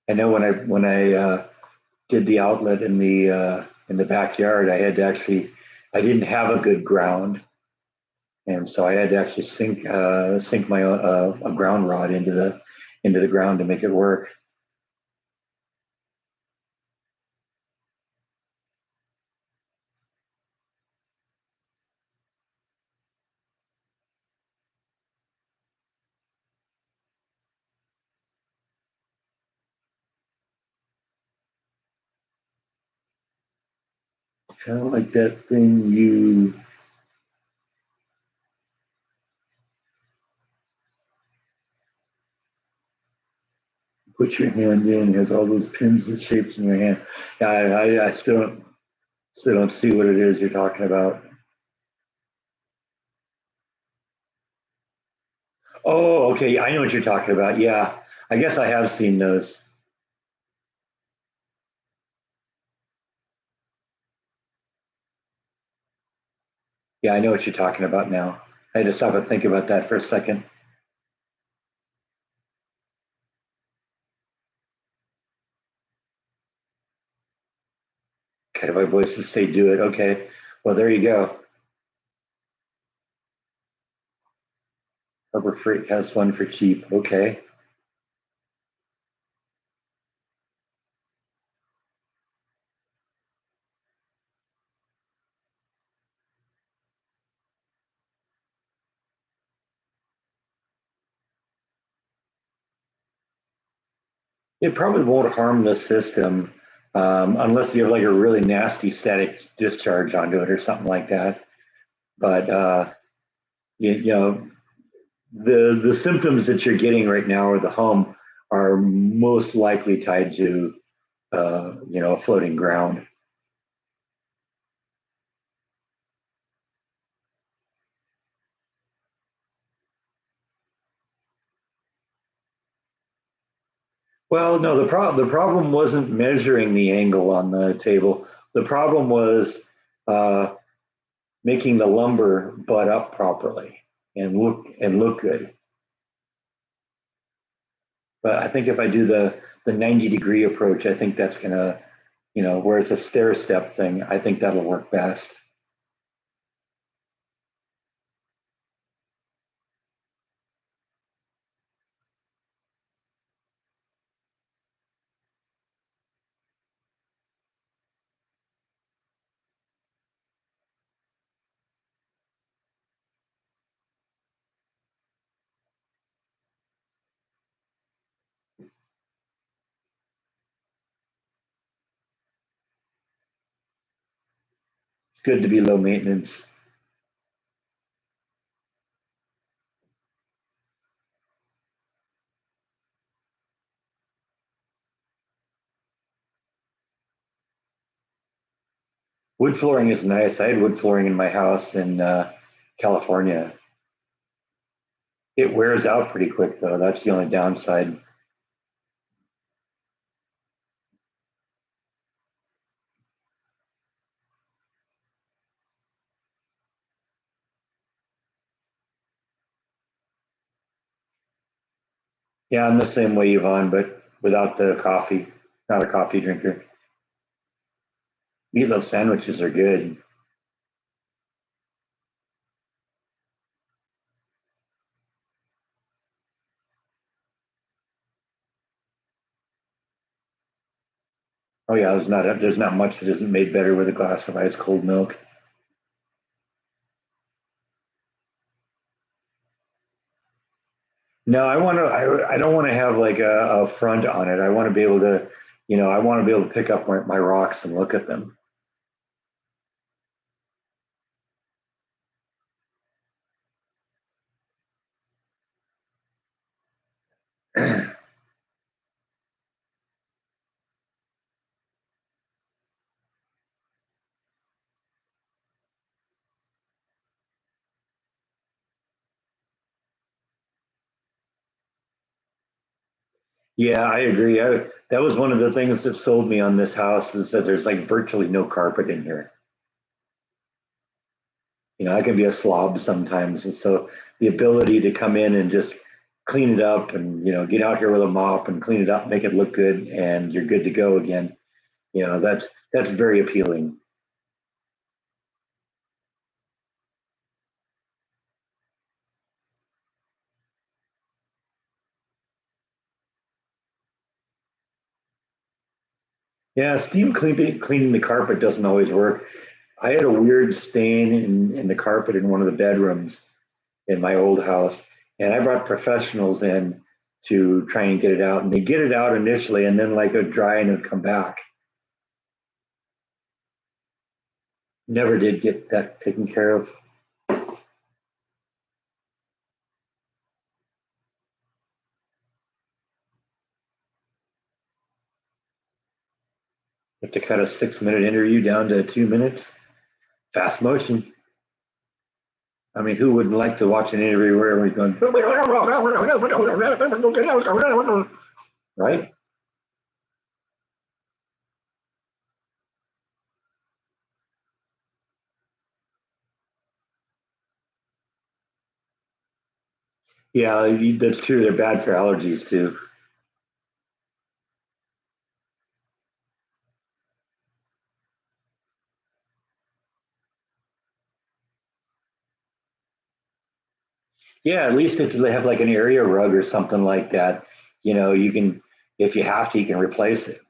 I know when I did the outlet in the backyard, I didn't have a good ground, and so I had to actually sink my a ground rod into the ground to make it work. Kind of like that thing you put your hand in, has all those pins and shapes in your hand. Yeah, I still don't see what it is you're talking about. Oh, okay, I know what you're talking about. Yeah, I guess I have seen those. Yeah, I know what you're talking about now. I had to stop and think about that for a second. Kind of my voices say do it. Okay, well there you go. Harbor Freight has one for cheap. Okay. It probably won't harm the system unless you have like a really nasty static discharge onto it or something like that. But you know, the symptoms that you're getting right now or the hum are most likely tied to a floating ground. Well, no, the problem wasn't measuring the angle on the table. The problem was uh, making the lumber butt up properly and look good. But I think if I do the 90-degree approach, I think that's gonna, where it's a stair step thing, I think that'll work best. It's good to be low maintenance. Wood flooring is nice. I had wood flooring in my house in California. It wears out pretty quick though. That's the only downside. Yeah, I'm the same way, Yvonne, but without the coffee. Not a coffee drinker. Meatloaf sandwiches are good. Oh yeah, there's not much that isn't made better with a glass of ice cold milk. No, I don't want to have like a front on it. I want to be able to, I want to be able to pick up my rocks and look at them. Yeah, I agree. That was one of the things that sold me on this house is that there's like virtually no carpet in here. I can be a slob sometimes, and so the ability to come in and just clean it up and get out here with a mop and clean it up, make it look good, and you're good to go again. That's very appealing. Yeah, steam cleaning the carpet doesn't always work. I had a weird stain in the carpet in one of the bedrooms in my old house, and I brought professionals in to try and get it out, and they get it out initially, and then like a dry and it'd come back. Never did get that taken care of. You have to cut a 6-minute interview down to 2 minutes. Fast motion. I mean, who wouldn't like to watch an interview where everyone's going, right? Yeah, that's true. They're bad for allergies too. Yeah, at least if they have like an area rug or something like that, you can, if you have to, you can replace it.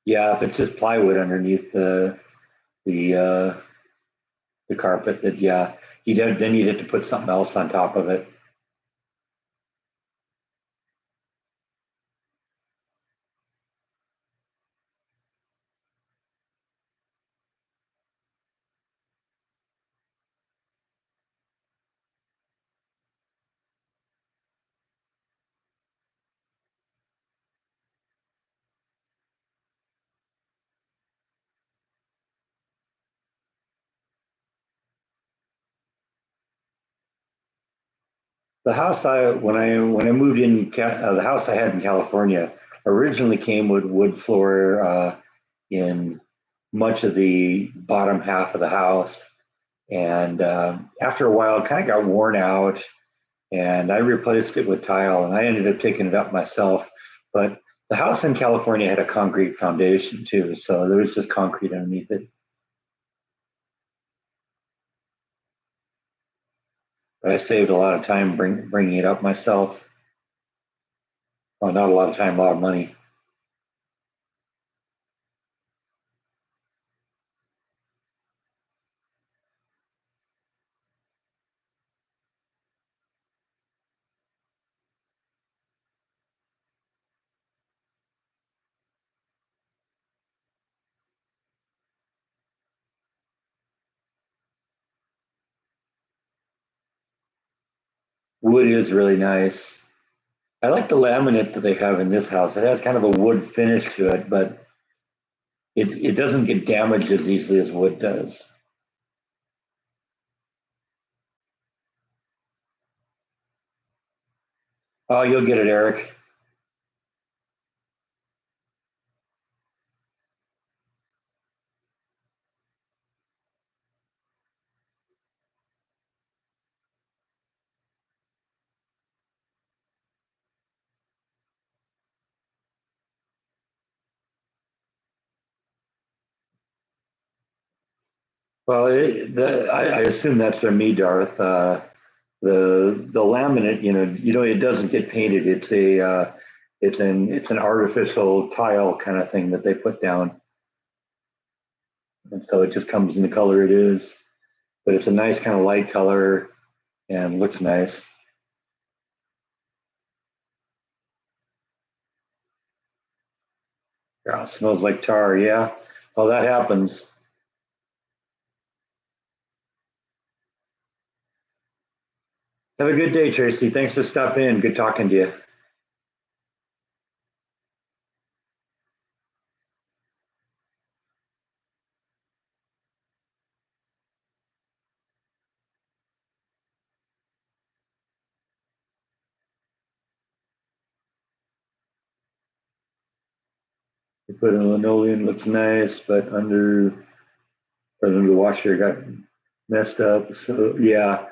Yeah, if it's just plywood underneath the the carpet, that yeah, then you'd have to put something else on top of it. The house I when I moved in the house I had in California originally came with wood floor in much of the bottom half of the house, and after a while, it kind of got worn out, and I replaced it with tile, and I ended up taking it up myself. But the house in California had a concrete foundation too, so there was just concrete underneath it. But I saved a lot of time bringing it up myself. Well, not a lot of time, a lot of money. Wood is really nice. I like the laminate that they have in this house. It has kind of a wood finish to it, but it doesn't get damaged as easily as wood does. Oh, you'll get it, Eric. Well, I assume that's from me, Darth. The laminate, it doesn't get painted. It's an artificial tile kind of thing that they put down, and so it just comes in the color it is. But it's a nice kind of light color and looks nice. Yeah, it smells like tar. Yeah. Well, that happens. Have a good day, Tracy. Thanks for stopping in. Good talking to you. You put in linoleum, looks nice, but under the washer got messed up. So yeah.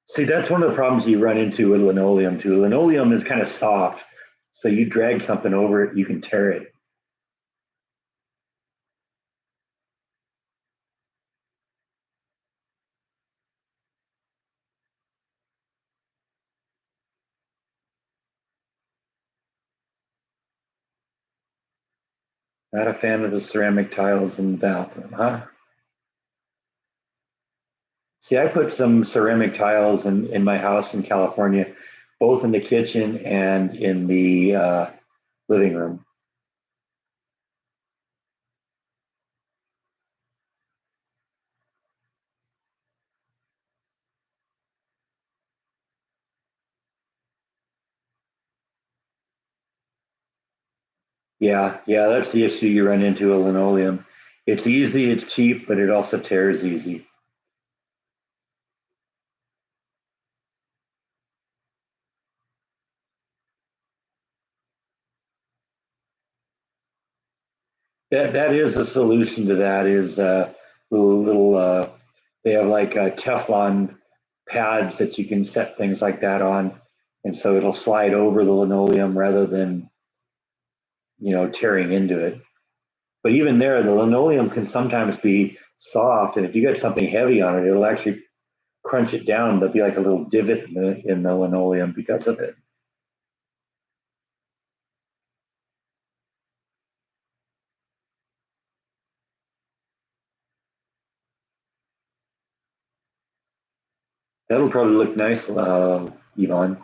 See, that's one of the problems you run into with linoleum too. Linoleum is kind of soft, so you drag something over it, you can tear it. Not a fan of the ceramic tiles in the bathroom, huh? See, I put some ceramic tiles in my house in California, both in the kitchen and in the living room. Yeah, yeah, that's the issue you run into with linoleum. It's easy, it's cheap, but it also tears easy. That is a solution to that. Is little they have like Teflon pads that you can set things like that on, and so it'll slide over the linoleum rather than tearing into it. But even there, the linoleum can sometimes be soft, and if you get something heavy on it, it'll actually crunch it down. There'll be like a little divot in the linoleum because of it. That'll probably look nice, Yvonne.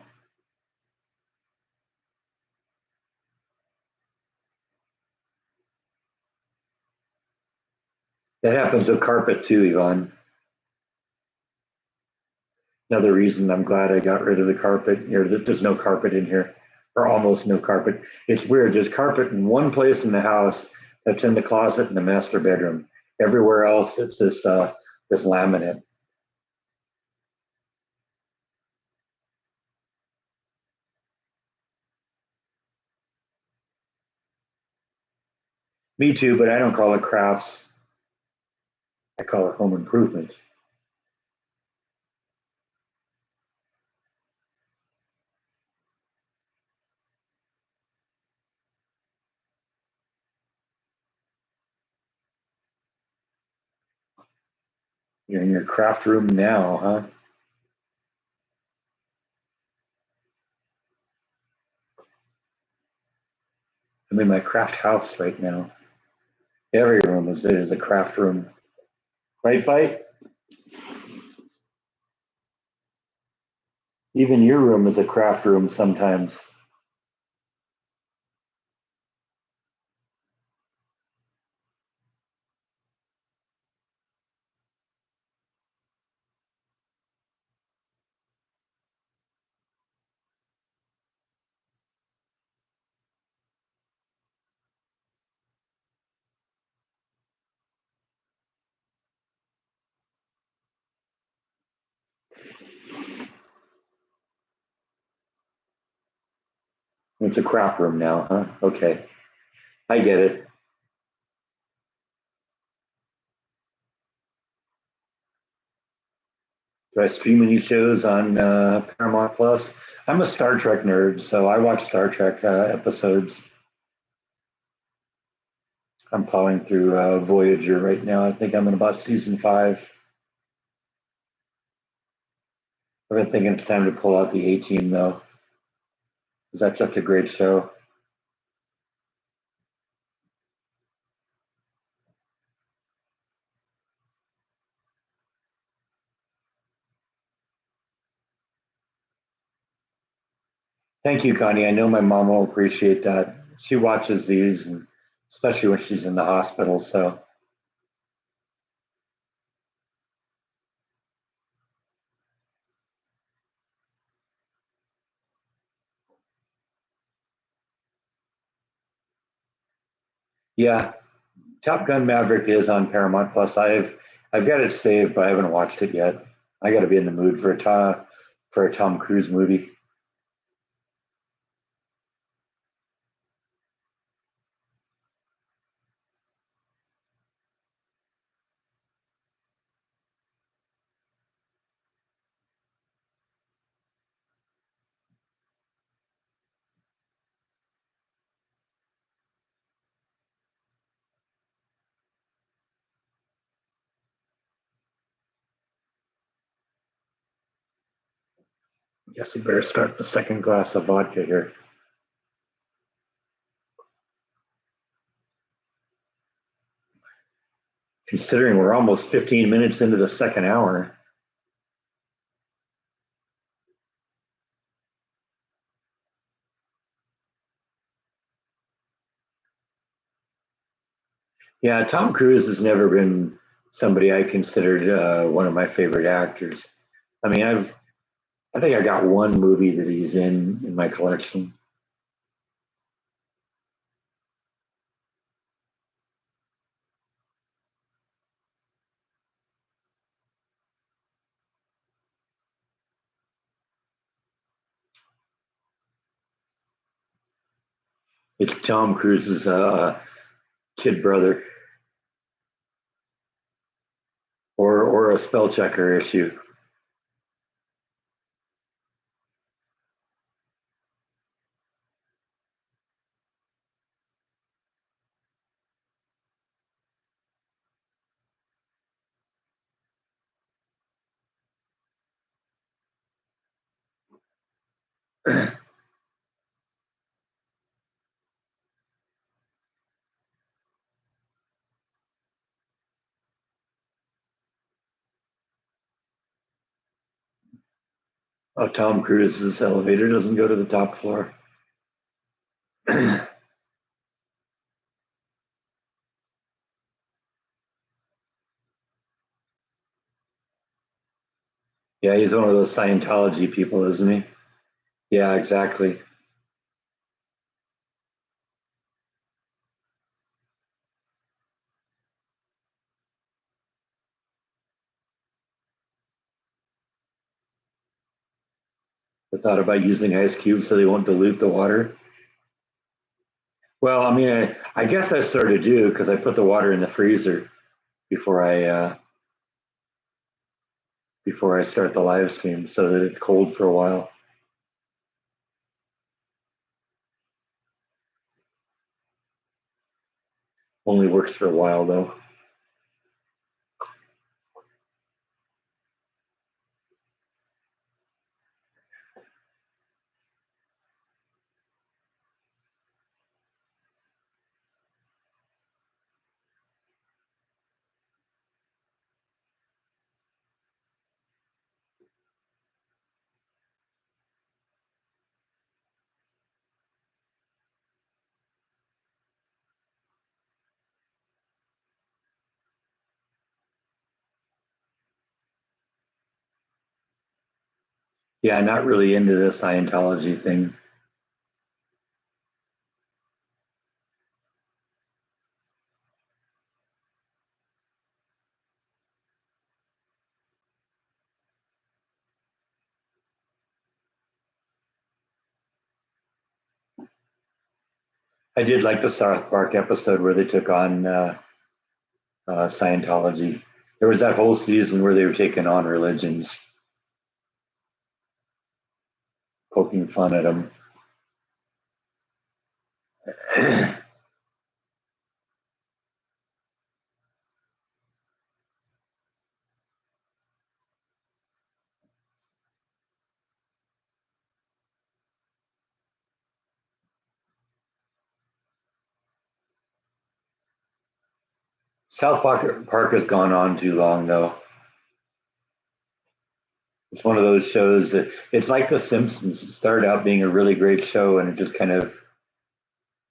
That happens with carpet too, Yvonne. Another reason I'm glad I got rid of the carpet here. There's no carpet in here, or almost no carpet. It's weird. There's carpet in one place in the house. That's in the closet in the master bedroom. Everywhere else, it's this laminate. Me too, but I don't call it crafts. I call it home improvement. You're in your craft room now, huh? I'm in my craft house right now. Every room is a craft room. Right, Bite? Even your room is a craft room sometimes. It's a craft room now, huh? Okay, I get it. Do I stream any shows on Paramount Plus? I'm a Star Trek nerd, so I watch Star Trek episodes. I'm plowing through Voyager right now. I think I'm in about season five. I've been thinking it's time to pull out the A Team though, because that's such a great show. Thank you, Connie. I know my mom will appreciate that. She watches these, and especially when she's in the hospital. So, yeah, Top Gun Maverick is on Paramount Plus. I've got it saved, but I haven't watched it yet. I got to be in the mood for a Tom Cruise movie. Guess we better start the second glass of vodka here. Considering we're almost 15 minutes into the second hour. Yeah, Tom Cruise has never been somebody I considered one of my favorite actors. I mean, I think I got one movie that he's in my collection. It's Tom Cruise's kid brother, or a spell checker issue. Oh, Tom Cruise's elevator doesn't go to the top floor. Yeah, he's one of those Scientology people, isn't he? Yeah, exactly. I thought about using ice cubes so they won't dilute the water. Well, I mean, I guess I sort of do because I put the water in the freezer before I start the live stream so that it's cold for a while. Only works for a while though. Yeah, not really into the Scientology thing. I did like the South Park episode where they took on Scientology. There was that whole season where they were taking on religions, poking fun at them. South Park has gone on too long, though. It's one of those shows that it's like The Simpsons. It started out being a really great show, and it just kind of,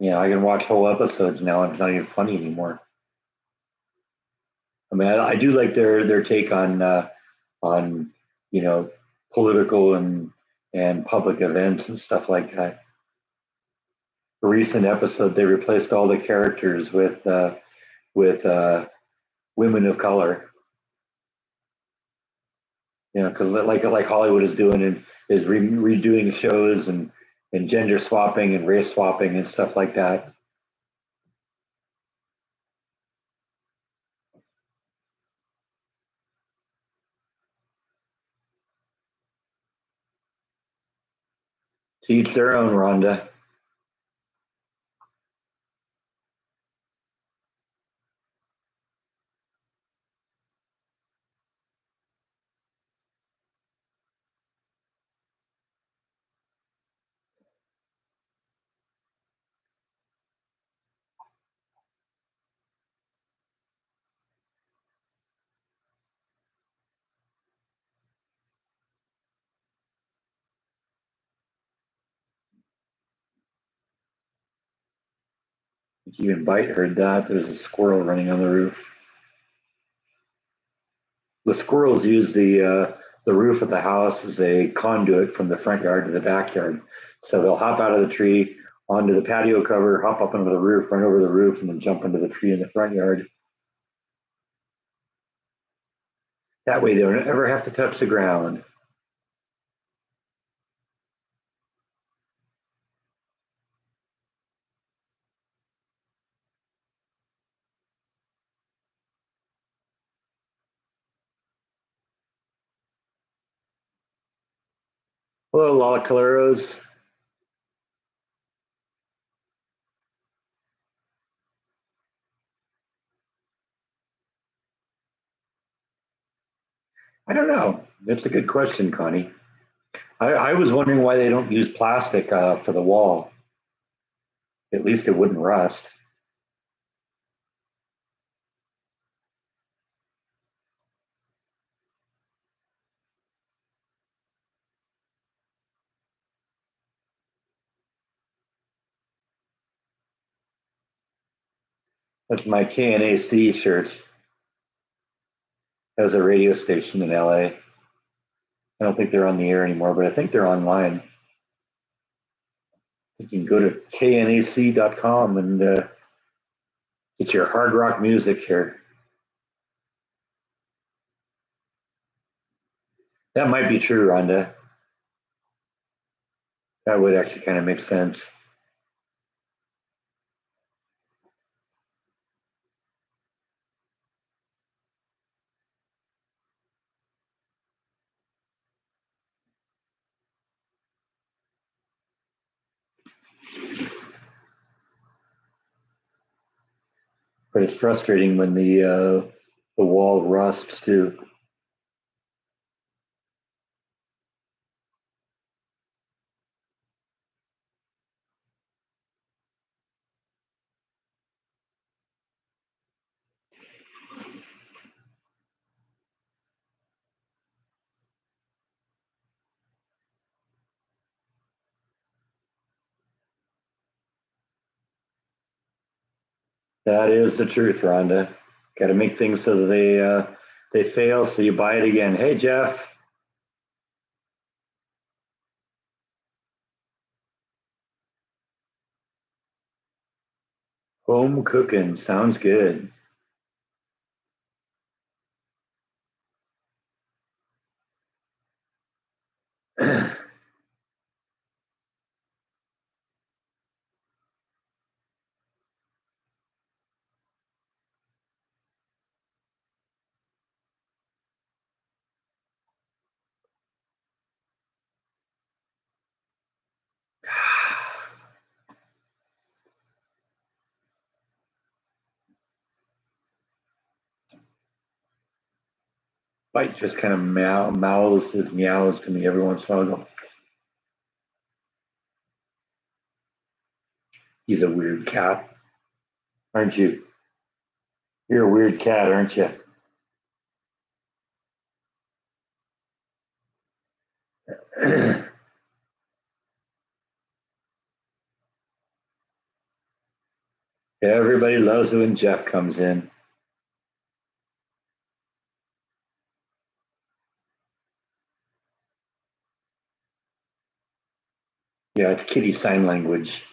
I can watch whole episodes now, and it's not even funny anymore. I mean, I do like their take on you know political and public events and stuff like that. A recent episode, they replaced all the characters with women of color. Because like Hollywood is doing and is redoing shows and gender swapping and race swapping and stuff like that. To each their own, Rhonda. Even Bite heard that. There's a squirrel running on the roof. The squirrels use the roof of the house as a conduit from the front yard to the backyard. So they'll hop out of the tree onto the patio cover, hop up onto the roof, run over the roof, and then jump into the tree in the front yard. That way they don't ever have to touch the ground. Hello, Lala Caleros. I don't know. That's a good question, Connie. I was wondering why they don't use plastic for the wall. At least it wouldn't rust. That's my KNAC shirt. As a radio station in LA. I don't think they're on the air anymore, but I think they're online. You can go to knac.com and get your hard rock music here. That might be true, Rhonda. That would actually kind of make sense. but it's frustrating when the wall rusts too. That is the truth, Rhonda. Got to make things so that they fail, so you buy it again. Hey, Jeff, home cooking sounds good. Mike just kind of mouths his meows to me every once in a while. He's a weird cat, aren't you? You're a weird cat, aren't you? Everybody loves it when Jeff comes in. Yeah, it's kitty sign language.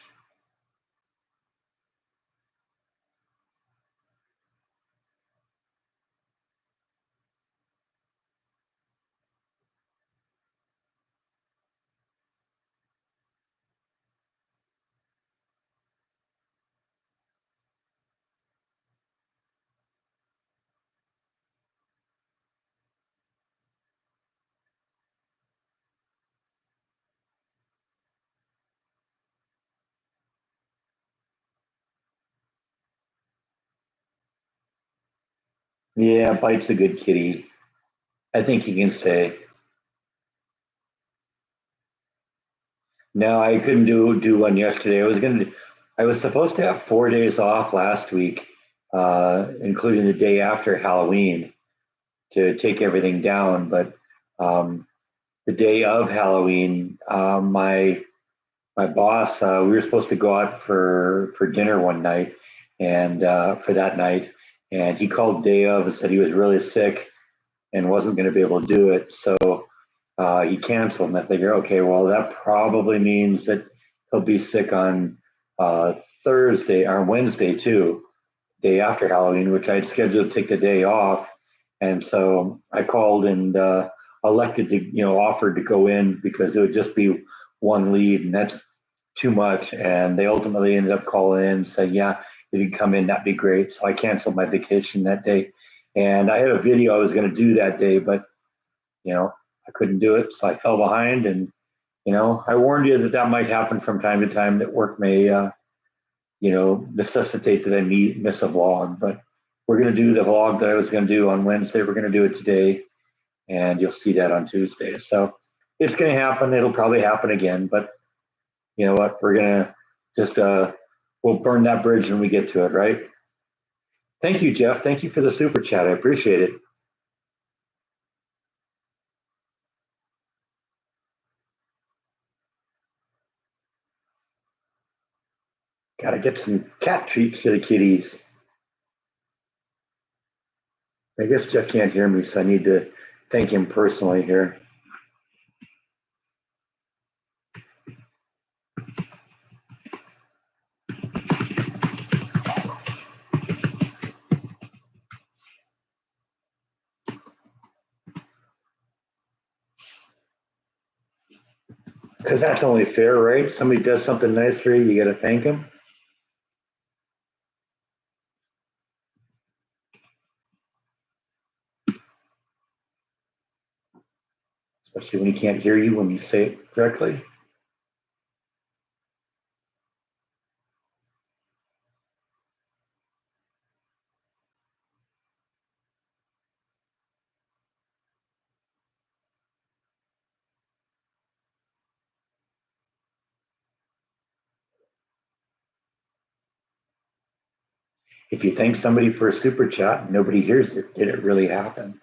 Yeah, Bite's a good kitty. I think you can say. No, I couldn't do one yesterday. I was supposed to have 4 days off last week, including the day after Halloween, to take everything down. But um, the day of Halloween, my boss, we were supposed to go out for dinner one night, and for that night, and he called day of and said he was really sick and wasn't going to be able to do it. So he canceled. And I figured, okay, well, that probably means that he'll be sick on Thursday or Wednesday too, day after Halloween, which I'd scheduled to take the day off. And so I called and elected to, offered to go in because it would just be one lead, and that's too much. And they ultimately ended up calling in and saying, yeah, if you come in, that'd be great. So I canceled my vacation that day. And I had a video I was going to do that day, but I couldn't do it, so I fell behind. And I warned you that that might happen from time to time. That work may, necessitate that I miss a vlog. But we're going to do the vlog that I was going to do on Wednesday. We're going to do it today, and you'll see that on Tuesday. So it's going to happen. It'll probably happen again, but you know what? We're going to just we'll burn that bridge when we get to it, right? Thank you, Jeff. Thank you for the super chat. I appreciate it. Got to get some cat treats for the kitties. I guess Jeff can't hear me, so I need to thank him personally here. Because that's only fair, right? Somebody does something nice for you, you got to thank them. Especially when he can't hear you when you say it correctly. If you thank somebody for a super chat and nobody hears it, did it really happen?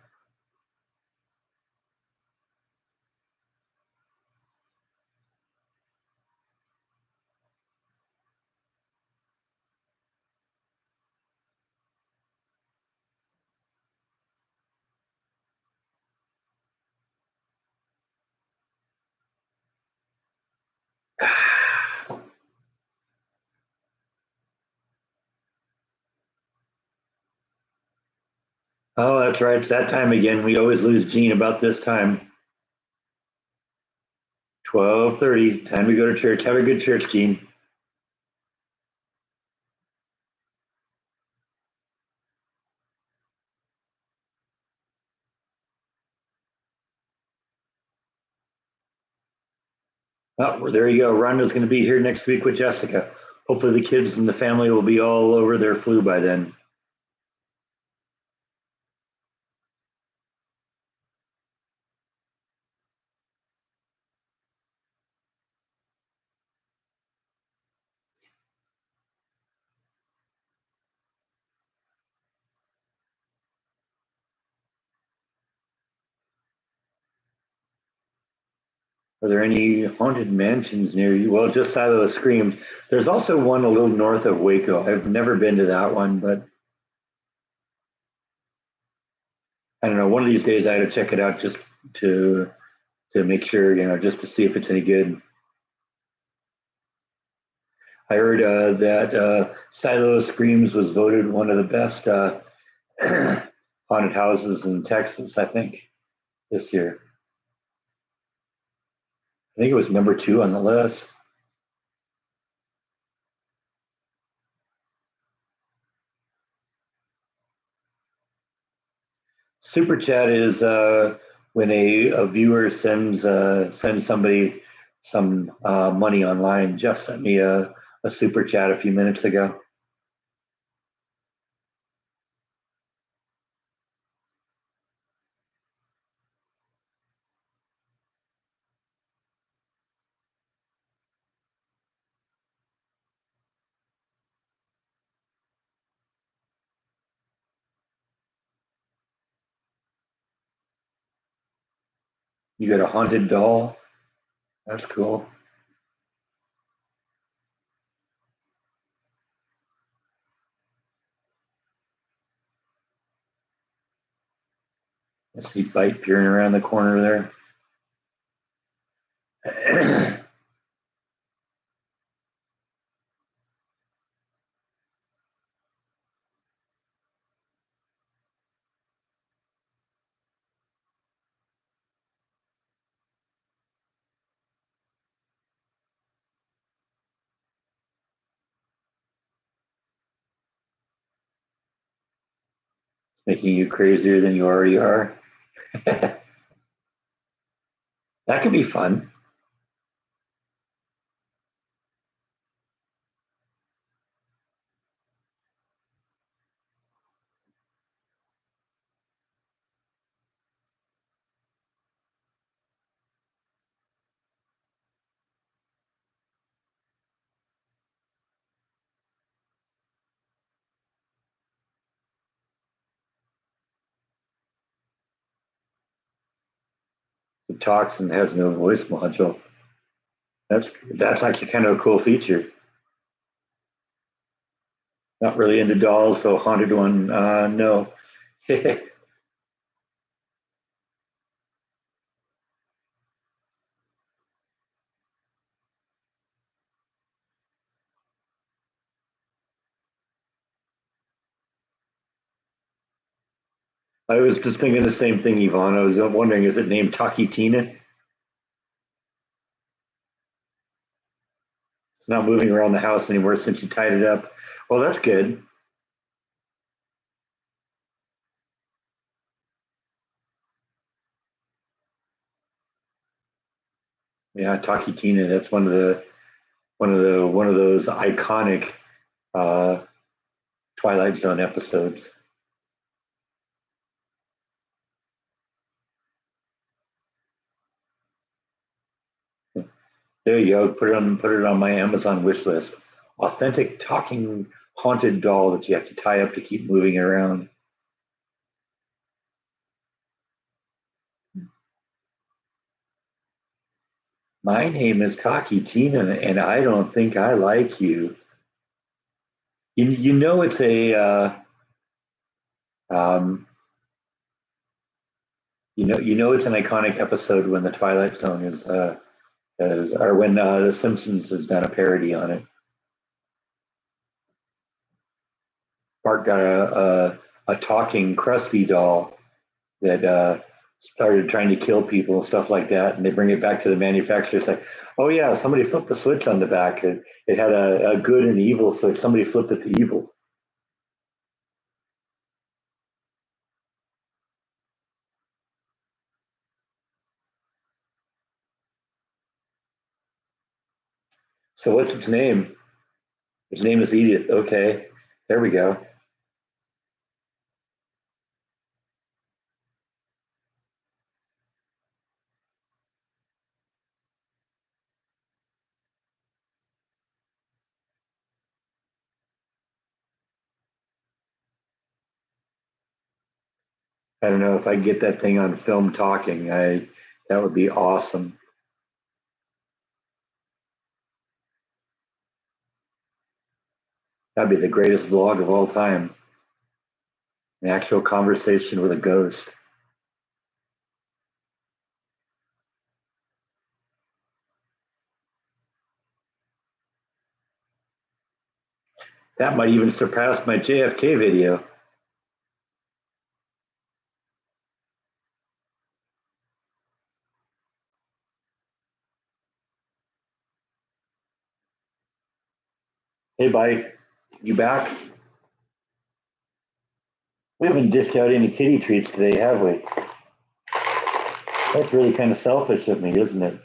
Oh, that's right. It's that time again. We always lose Gene about this time. 12:30. Time to go to church. Have a good church, Gene. Oh, there you go. Rhonda's going to be here next week with Jessica. Hopefully, the kids and the family will be all over their flu by then. Are there any haunted mansions near you? Well, just Silo Screamed. There's also one a little north of Waco. I've never been to that one, but I don't know. One of these days, I had to check it out just to to make sure, just to see if it's any good. I heard that Silo Screams was voted one of the best haunted houses in Texas, I think, this year. I think it was number two on the list. Super chat is when a viewer sends somebody some money online. Jeff sent me a super chat a few minutes ago. You got a haunted doll? That's cool. I see Bite peering around the corner there. Making you crazier than you already are. That could be fun. It talks and has no voice module. That's actually kind of a cool feature. Not really into dolls, so haunted one, no. I was just thinking the same thing, Yvonne. I was wondering, is it named Taki Tina? It's not moving around the house anymore since you tied it up. Well, that's good. Yeah, Taki Tina. That's one of those iconic uh, Twilight Zone episodes. There you go. Put it on my Amazon wish list. Authentic talking haunted doll that you have to tie up to keep moving around. My name is Taki Tina, and I don't think I like you. You know it's a um, you know it's an iconic episode when the Twilight Zone is or when the Simpsons has done a parody on it. Bart got a talking Krusty doll that started trying to kill people and stuff like that, and they bring it back to the manufacturer. It's like, oh yeah, somebody flipped the switch on the back. It had a good and evil switch. Somebody flipped it to evil. So what's its name? Its name is Edith. Okay, there we go. I don't know if I get that thing on film talking. I That would be awesome. That'd be the greatest vlog of all time. An actual conversation with a ghost. That might even surpass my JFK video. Hey, bye. You back? We haven't dished out any kitty treats today, have we? That's really kind of selfish of me, isn't it?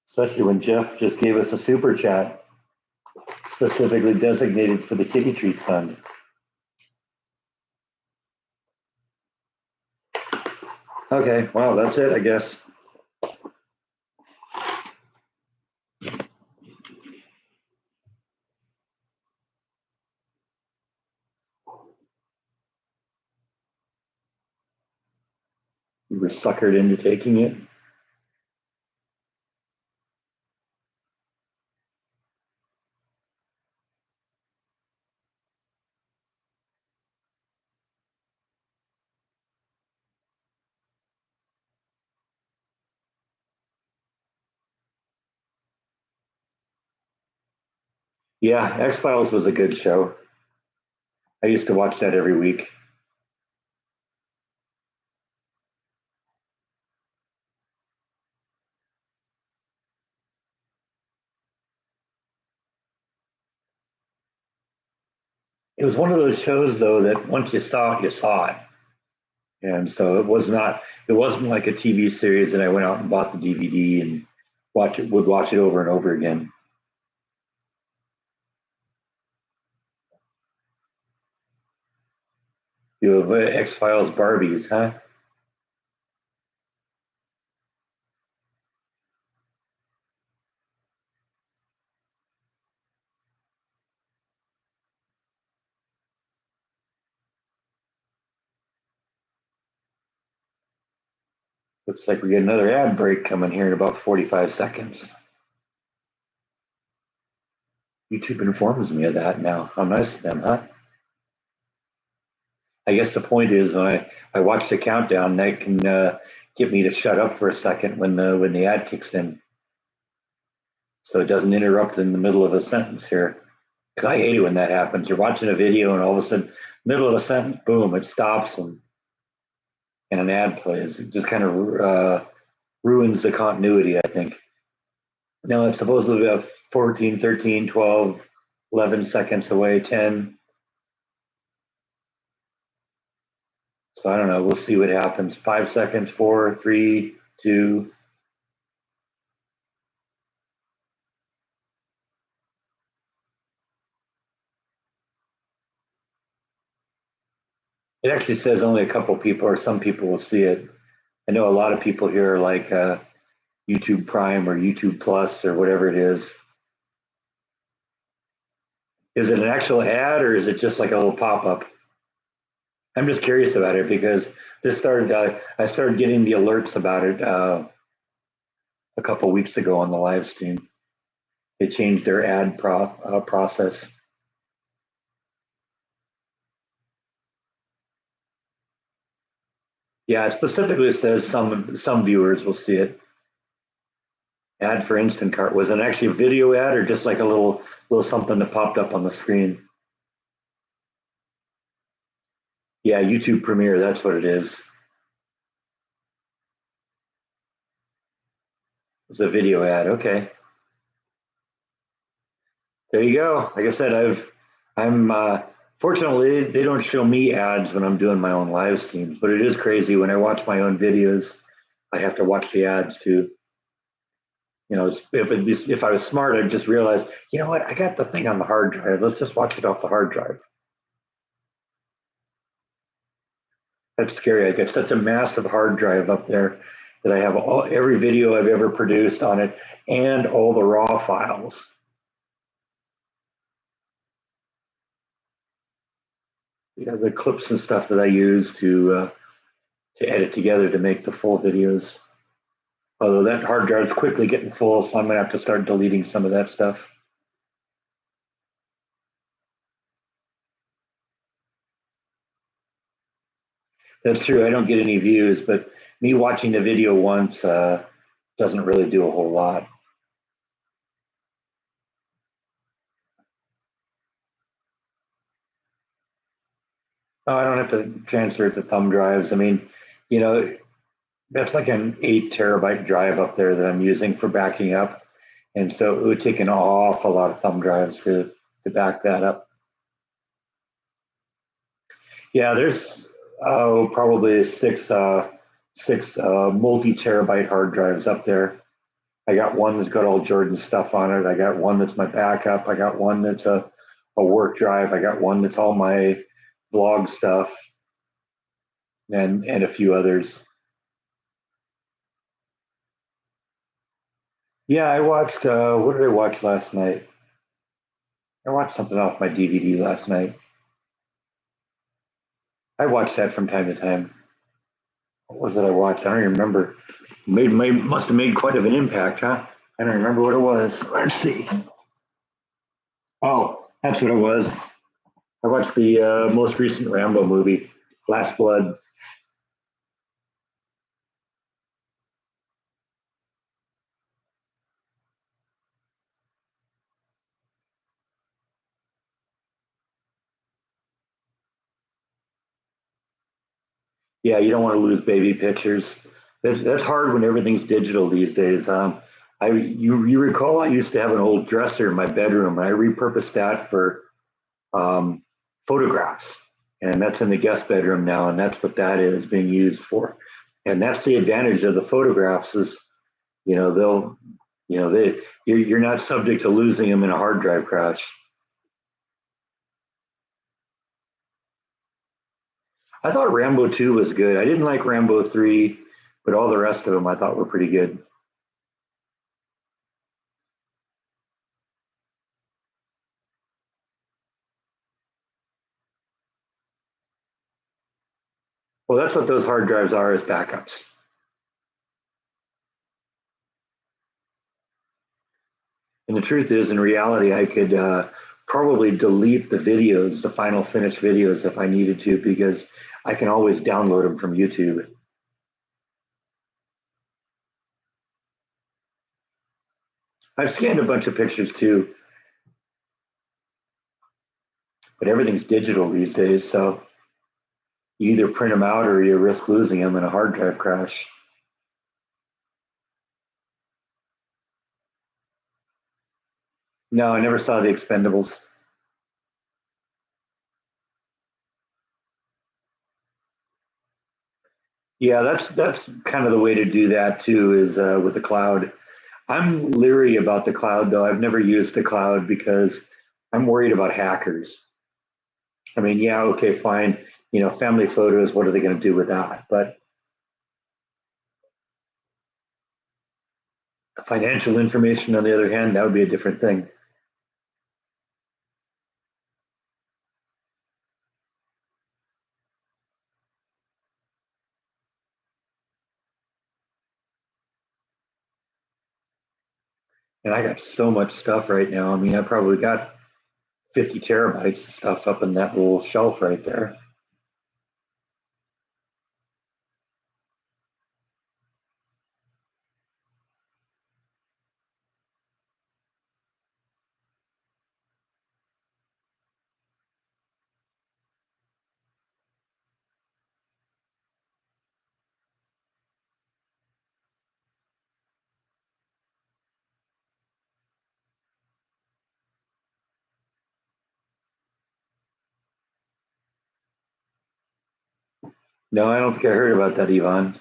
Especially when Jeff just gave us a super chat specifically designated for the kitty treat fund. Okay, well, that's it, I guess. We were suckered into taking it. Yeah, X Files was a good show. I used to watch that every week. It was one of those shows, though, that once you saw it, you saw it. And so it wasn't like a TV series that I went out and bought the DVD and would watch it over and over again. You have X Files Barbies, huh? Looks like we get another ad break coming here in about 45 seconds. YouTube informs me of that now. How nice of them, huh? I guess the point is I watch the countdown, that can get me to shut up for a second when the ad kicks in, so it doesn't interrupt in the middle of a sentence here. Because I hate it when that happens. You're watching a video and all of a sudden, middle of a sentence, boom, it stops and an ad plays. It just kind of ruins the continuity, I think. Now it's supposedly about 14, 13, 12, 11 seconds away, 10. So I don't know. We'll see what happens. 5 seconds, four, three, two. It actually says only a couple people or some people will see it. I know a lot of people here are like YouTube Prime or YouTube Plus or whatever it is. Is it an actual ad or is it just like a little pop up? I'm just curious about it because this started. I started getting the alerts about it a couple of weeks ago on the live stream. They changed their process. Yeah, it specifically says some viewers will see it. Ad for Instacart. Was it actually a video ad or just like a little something that popped up on the screen? Yeah, YouTube Premiere. That's what it is. It's a video ad. Okay, there you go. Like I said, I'm fortunately they don't show me ads when I'm doing my own live streams, but it is crazy when I watch my own videos. I have to watch the ads too. You know, if I was smart, I'd just realize, you know what, I got the thing on the hard drive. Let's just watch it off the hard drive. That's scary. I get such a massive hard drive up there that I have every video I've ever produced on it and all the raw files. You know, the clips and stuff that I use to edit together to make the full videos. Although that hard drive is quickly getting full, so I'm gonna have to start deleting some of that stuff. That's true. I don't get any views, but me watching the video once doesn't really do a whole lot. Oh, I don't have to transfer it to thumb drives. I mean, you know, that's like an 8 terabyte drive up there that I'm using for backing up. And so it would take an awful lot of thumb drives to back that up. Yeah, there's probably six multi-terabyte hard drives up there. I got one that's got all Jordan stuff on it. I got one that's my backup. I got one that's a work drive. I got one that's all my vlog stuff and a few others. Yeah, I watched what did I watch last night? I watched something off my DVD last night. I watched that from time to time. What was it I watched? I don't even remember. Must have made quite of an impact, huh? I don't remember what it was. Let's see. Oh, that's what it was. I watched the most recent Rambo movie, Last Blood. Yeah, you don't want to lose baby pictures. That's hard when everything's digital these days. You recall I used to have an old dresser in my bedroom, and I repurposed that for um, photographs, and that's in the guest bedroom now, and that's what that is being used for. And that's the advantage of the photographs is, you know, you're not subject to losing them in a hard drive crash. I thought Rambo 2 was good. I didn't like Rambo 3, but all the rest of them I thought were pretty good. Well, that's what those hard drives are, as backups. And the truth is, in reality, I could probably delete the videos, the final finished videos, if I needed to, because I can always download them from YouTube. I've scanned a bunch of pictures too, but everything's digital these days, so you either print them out or you risk losing them in a hard drive crash. No, I never saw the Expendables. Yeah, that's kind of the way to do that too, is with the cloud. I'm leery about the cloud though. I've never used the cloud because I'm worried about hackers. I mean, yeah, okay, fine. You know, family photos, what are they going to do with that? But Financial information, on the other hand, that would be a different thing. And I got so much stuff right now. I mean, I probably got 50 terabytes of stuff up in that little shelf right there. No, I don't think I heard about that, Yvonne.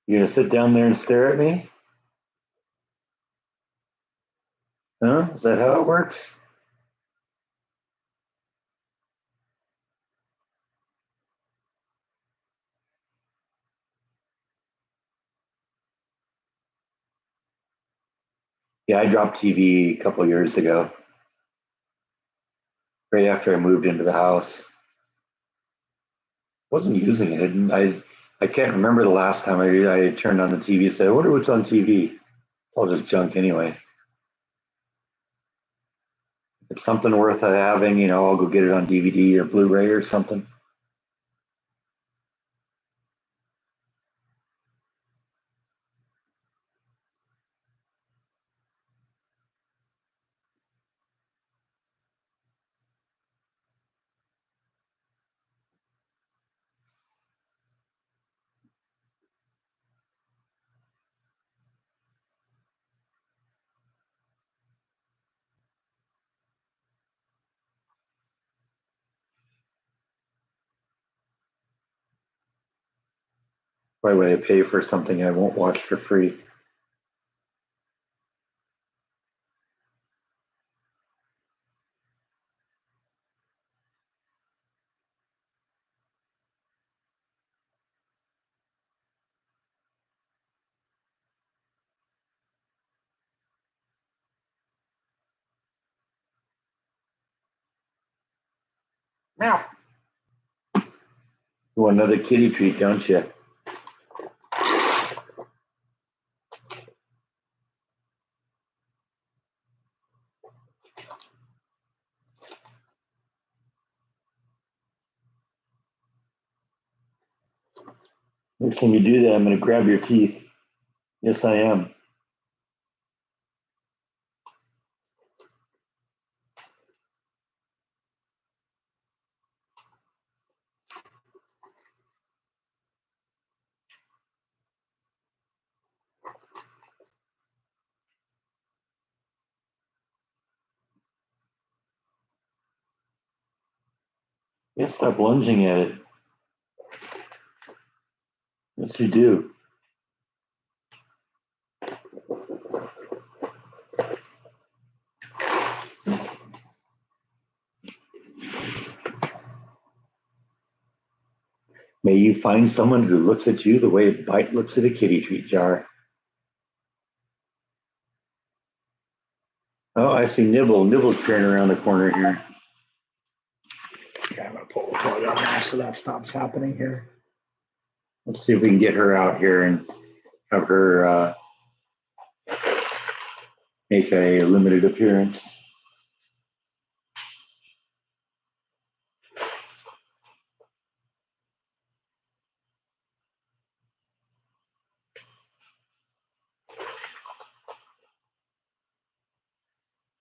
You gonna sit down there and stare at me? Huh? Is that how it works? Yeah, I dropped TV a couple years ago, right after I moved into the house. Wasn't using it. And I can't remember the last time I turned on the TV and said, I wonder what's on TV. It's all just junk anyway. If it's something worth having, I'll go get it on DVD or Blu-ray or something. Why would I pay for something I won't watch for free? Meow. You want another kitty treat, don't you? Next time you do that, I'm going to grab your teeth. Yes, I am. Yeah, stop lunging at it. Yes, you do. May you find someone who looks at you the way a bite looks at a kitty treat jar. Oh, I see Nibble. Nibble's peering around the corner here. Okay, I'm going to pull the plug on that so that stops happening here. Let's see if we can get her out here and have her make a limited appearance.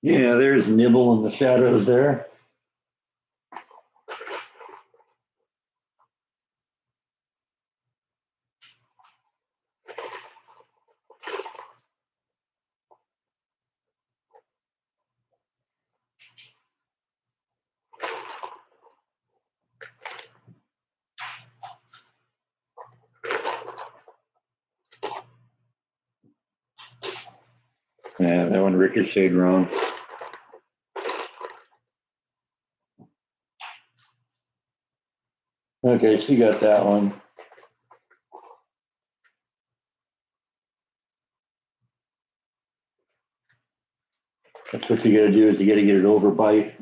Yeah, there's Nibble in the shadows there. Yeah, that one ricocheted wrong. Okay, she got that one. That's what you got to do is you got to get it over bite.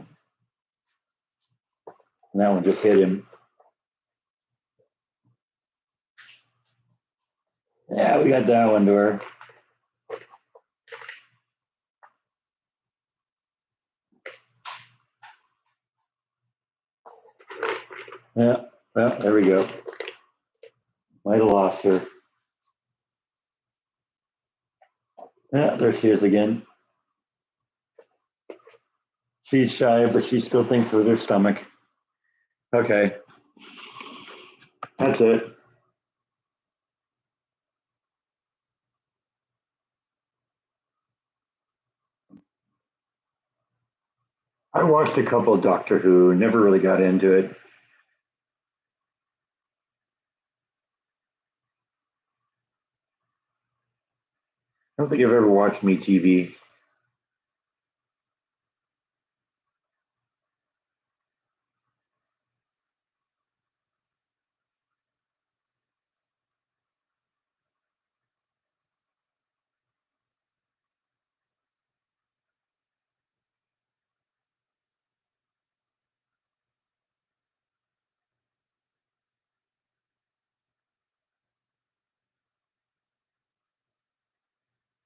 And that one just hit him. Yeah, we got that one to her. Yeah, well, there we go. Might have lost her. Yeah, there she is again. She's shy, but she still thinks with her stomach. Okay, that's it. I watched a couple of Doctor Who, never really got into it. I don't think I've ever watched Me TV.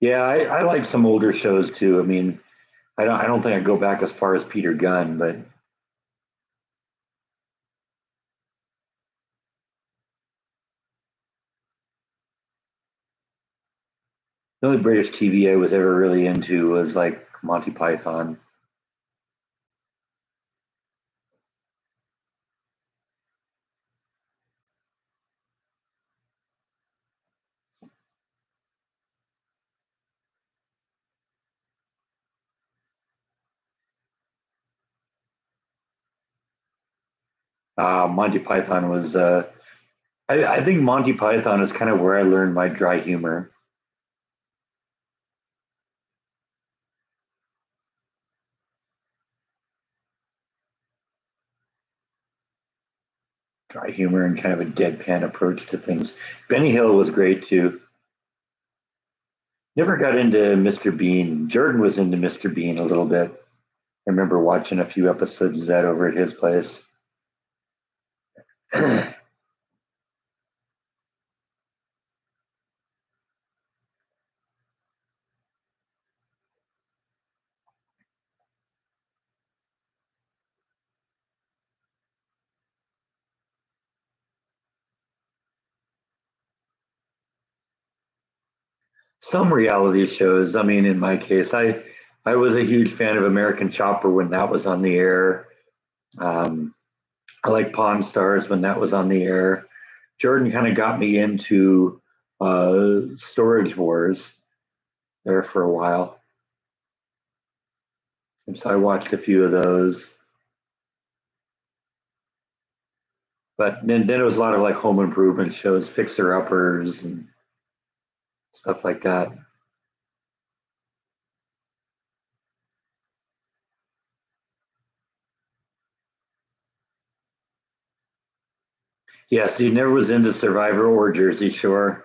Yeah, I like some older shows too. I mean, I don't think I go back as far as Peter Gunn, but the only British TV I was ever really into was like Monty Python. Monty Python was. I think Monty Python is kind of where I learned my dry humor. Dry humor and kind of a deadpan approach to things. Benny Hill was great too. Never got into Mr. Bean. Jordan was into Mr. Bean a little bit. I remember watching a few episodes of that over at his place. Some reality shows. I mean, in my case, I was a huge fan of American Chopper when that was on the air. Um, I like Pawn Stars when that was on the air. Jordan kind of got me into Storage Wars there for a while, and so I watched a few of those. But then it was a lot of like home improvement shows, Fixer Uppers, and stuff like that. Yes, he never was into Survivor or Jersey Shore.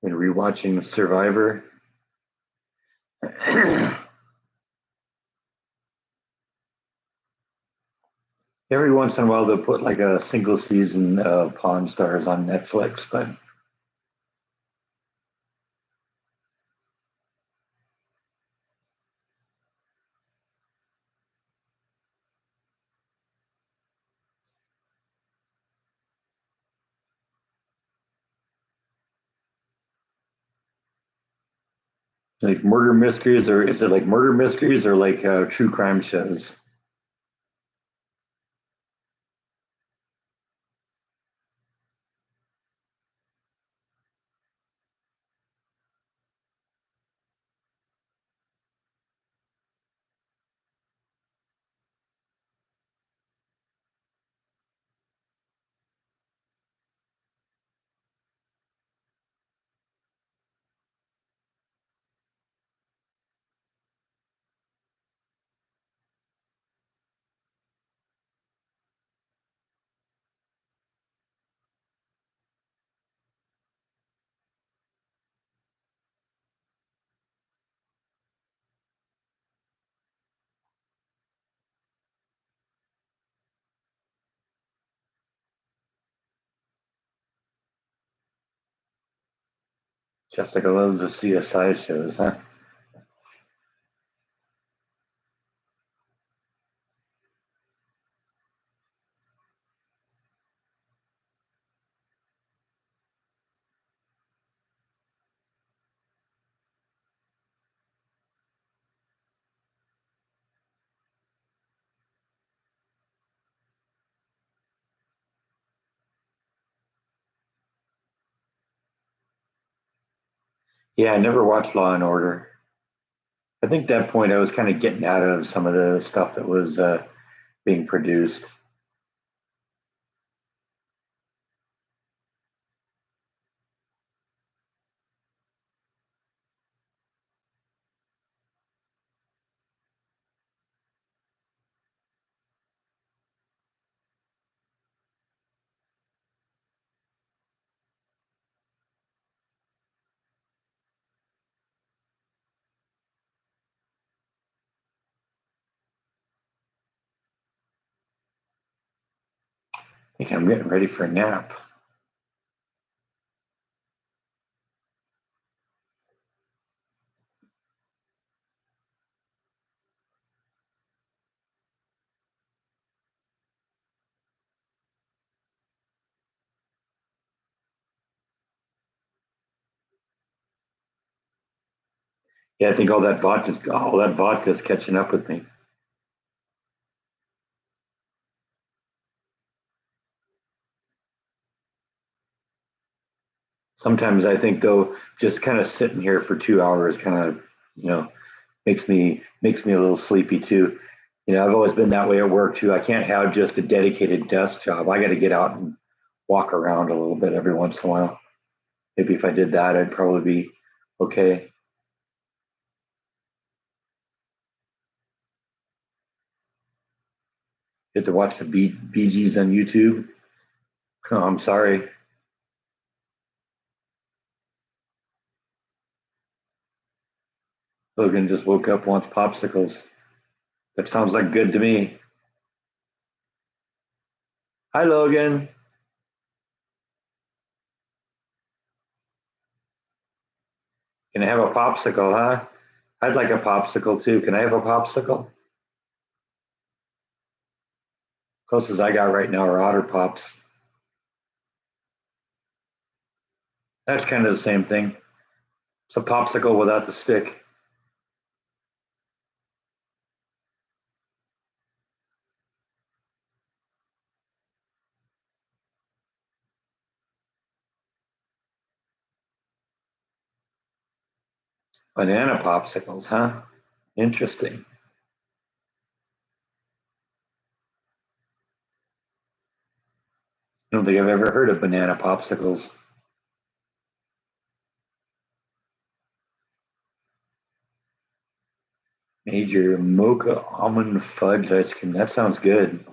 and rewatching Survivor. Every once in a while, they'll put like a single season of Pawn Stars on Netflix, but like murder mysteries, or is it like murder mysteries or like true crime shows? Jessica loves the CSI shows, huh? Yeah, I never watched Law and Order. I think at that point I was kind of getting out of some of the stuff that was being produced. I think I'm getting ready for a nap. Yeah, I think all that vodka's catching up with me. Sometimes I think though, just kind of sitting here for 2 hours kind of, you know, makes me a little sleepy too. I've always been that way at work too. I can't have just a dedicated desk job. I got to get out and walk around a little bit every once in a while. Maybe if I did that, I'd probably be okay. Get to watch the Bee Gees on YouTube. Oh, I'm sorry. Logan just woke up, wants popsicles. That sounds like good to me. Hi, Logan. Can I have a popsicle, huh? I'd like a popsicle too. Can I have a popsicle? Closest I got right now are Otter Pops. That's kind of the same thing. It's a popsicle without the stick. Banana popsicles, huh? Interesting. I don't think I've ever heard of banana popsicles. Major mocha almond fudge ice cream. That sounds good.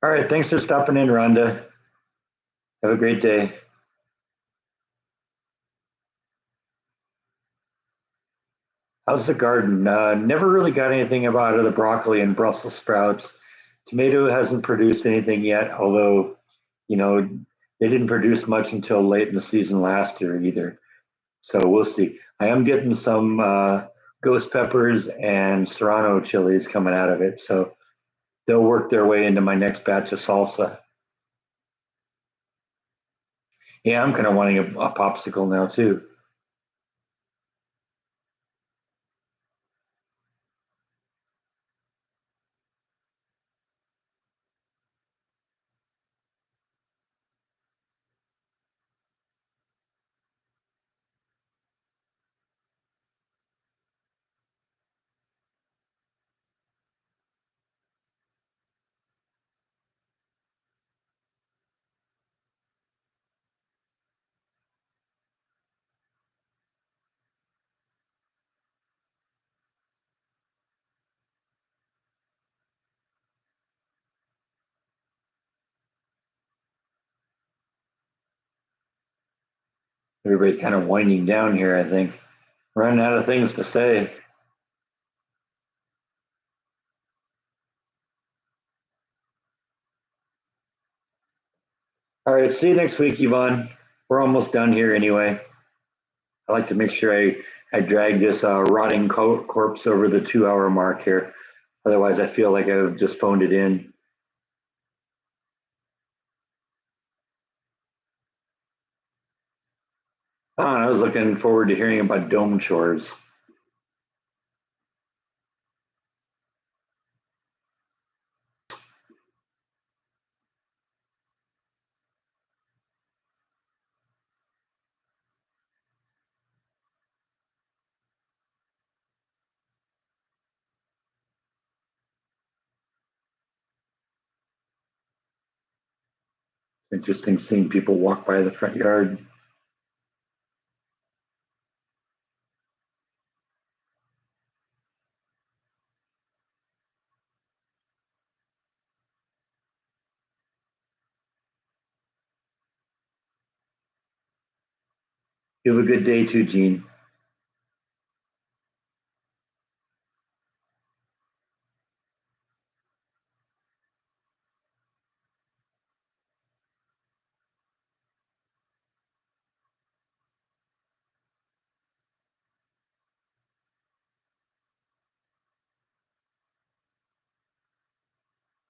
All right. Thanks for stopping in, Rhonda. Have a great day. How's the garden? Never really got anything about the broccoli and Brussels sprouts. Tomato hasn't produced anything yet, although, you know, they didn't produce much until late in the season last year either. So we'll see. I am getting some ghost peppers and serrano chilies coming out of it. So they'll work their way into my next batch of salsa. Yeah, I'm kind of wanting a popsicle now too. Everybody's kind of winding down here, I think. Running out of things to say. All right, see you next week, Yvonne. We're almost done here anyway. I like to make sure I drag this rotting corpse over the 2 hour mark here. Otherwise, I feel like I've just phoned it in. I was looking forward to hearing about dome chores. Interesting seeing people walk by the front yard. You have a good day too, Gene.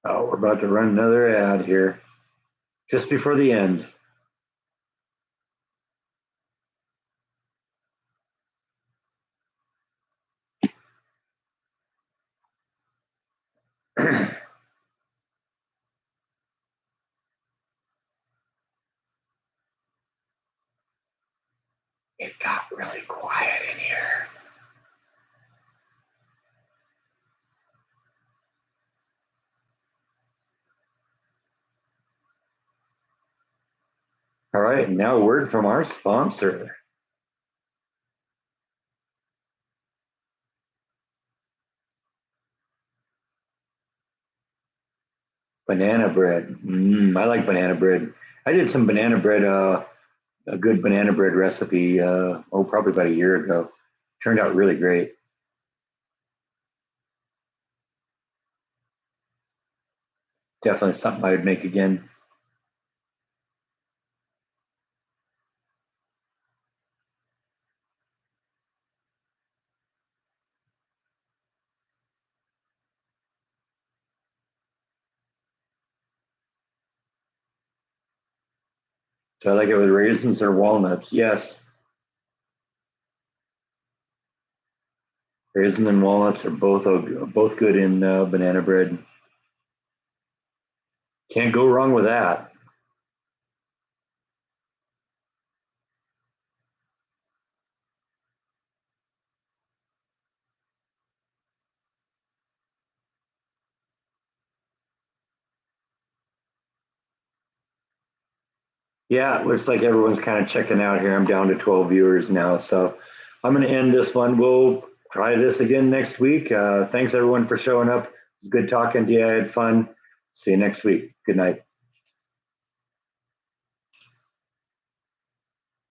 Oh, we're about to run another ad here just before the end. It got really quiet in here. All right, now a word from our sponsor. Banana bread. I like banana bread. I did some banana bread, a good banana bread recipe, probably about a year ago. Turned out really great. Definitely something I would make again. So I like it with raisins or walnuts. Yes, raisins and walnuts are both good in banana bread. Can't go wrong with that. Yeah, it looks like everyone's kind of checking out here. I'm down to 12 viewers now, so I'm going to end this one. We'll try this again next week. Thanks everyone for showing up. It's good talking to you. I had fun. See you next week. Good night.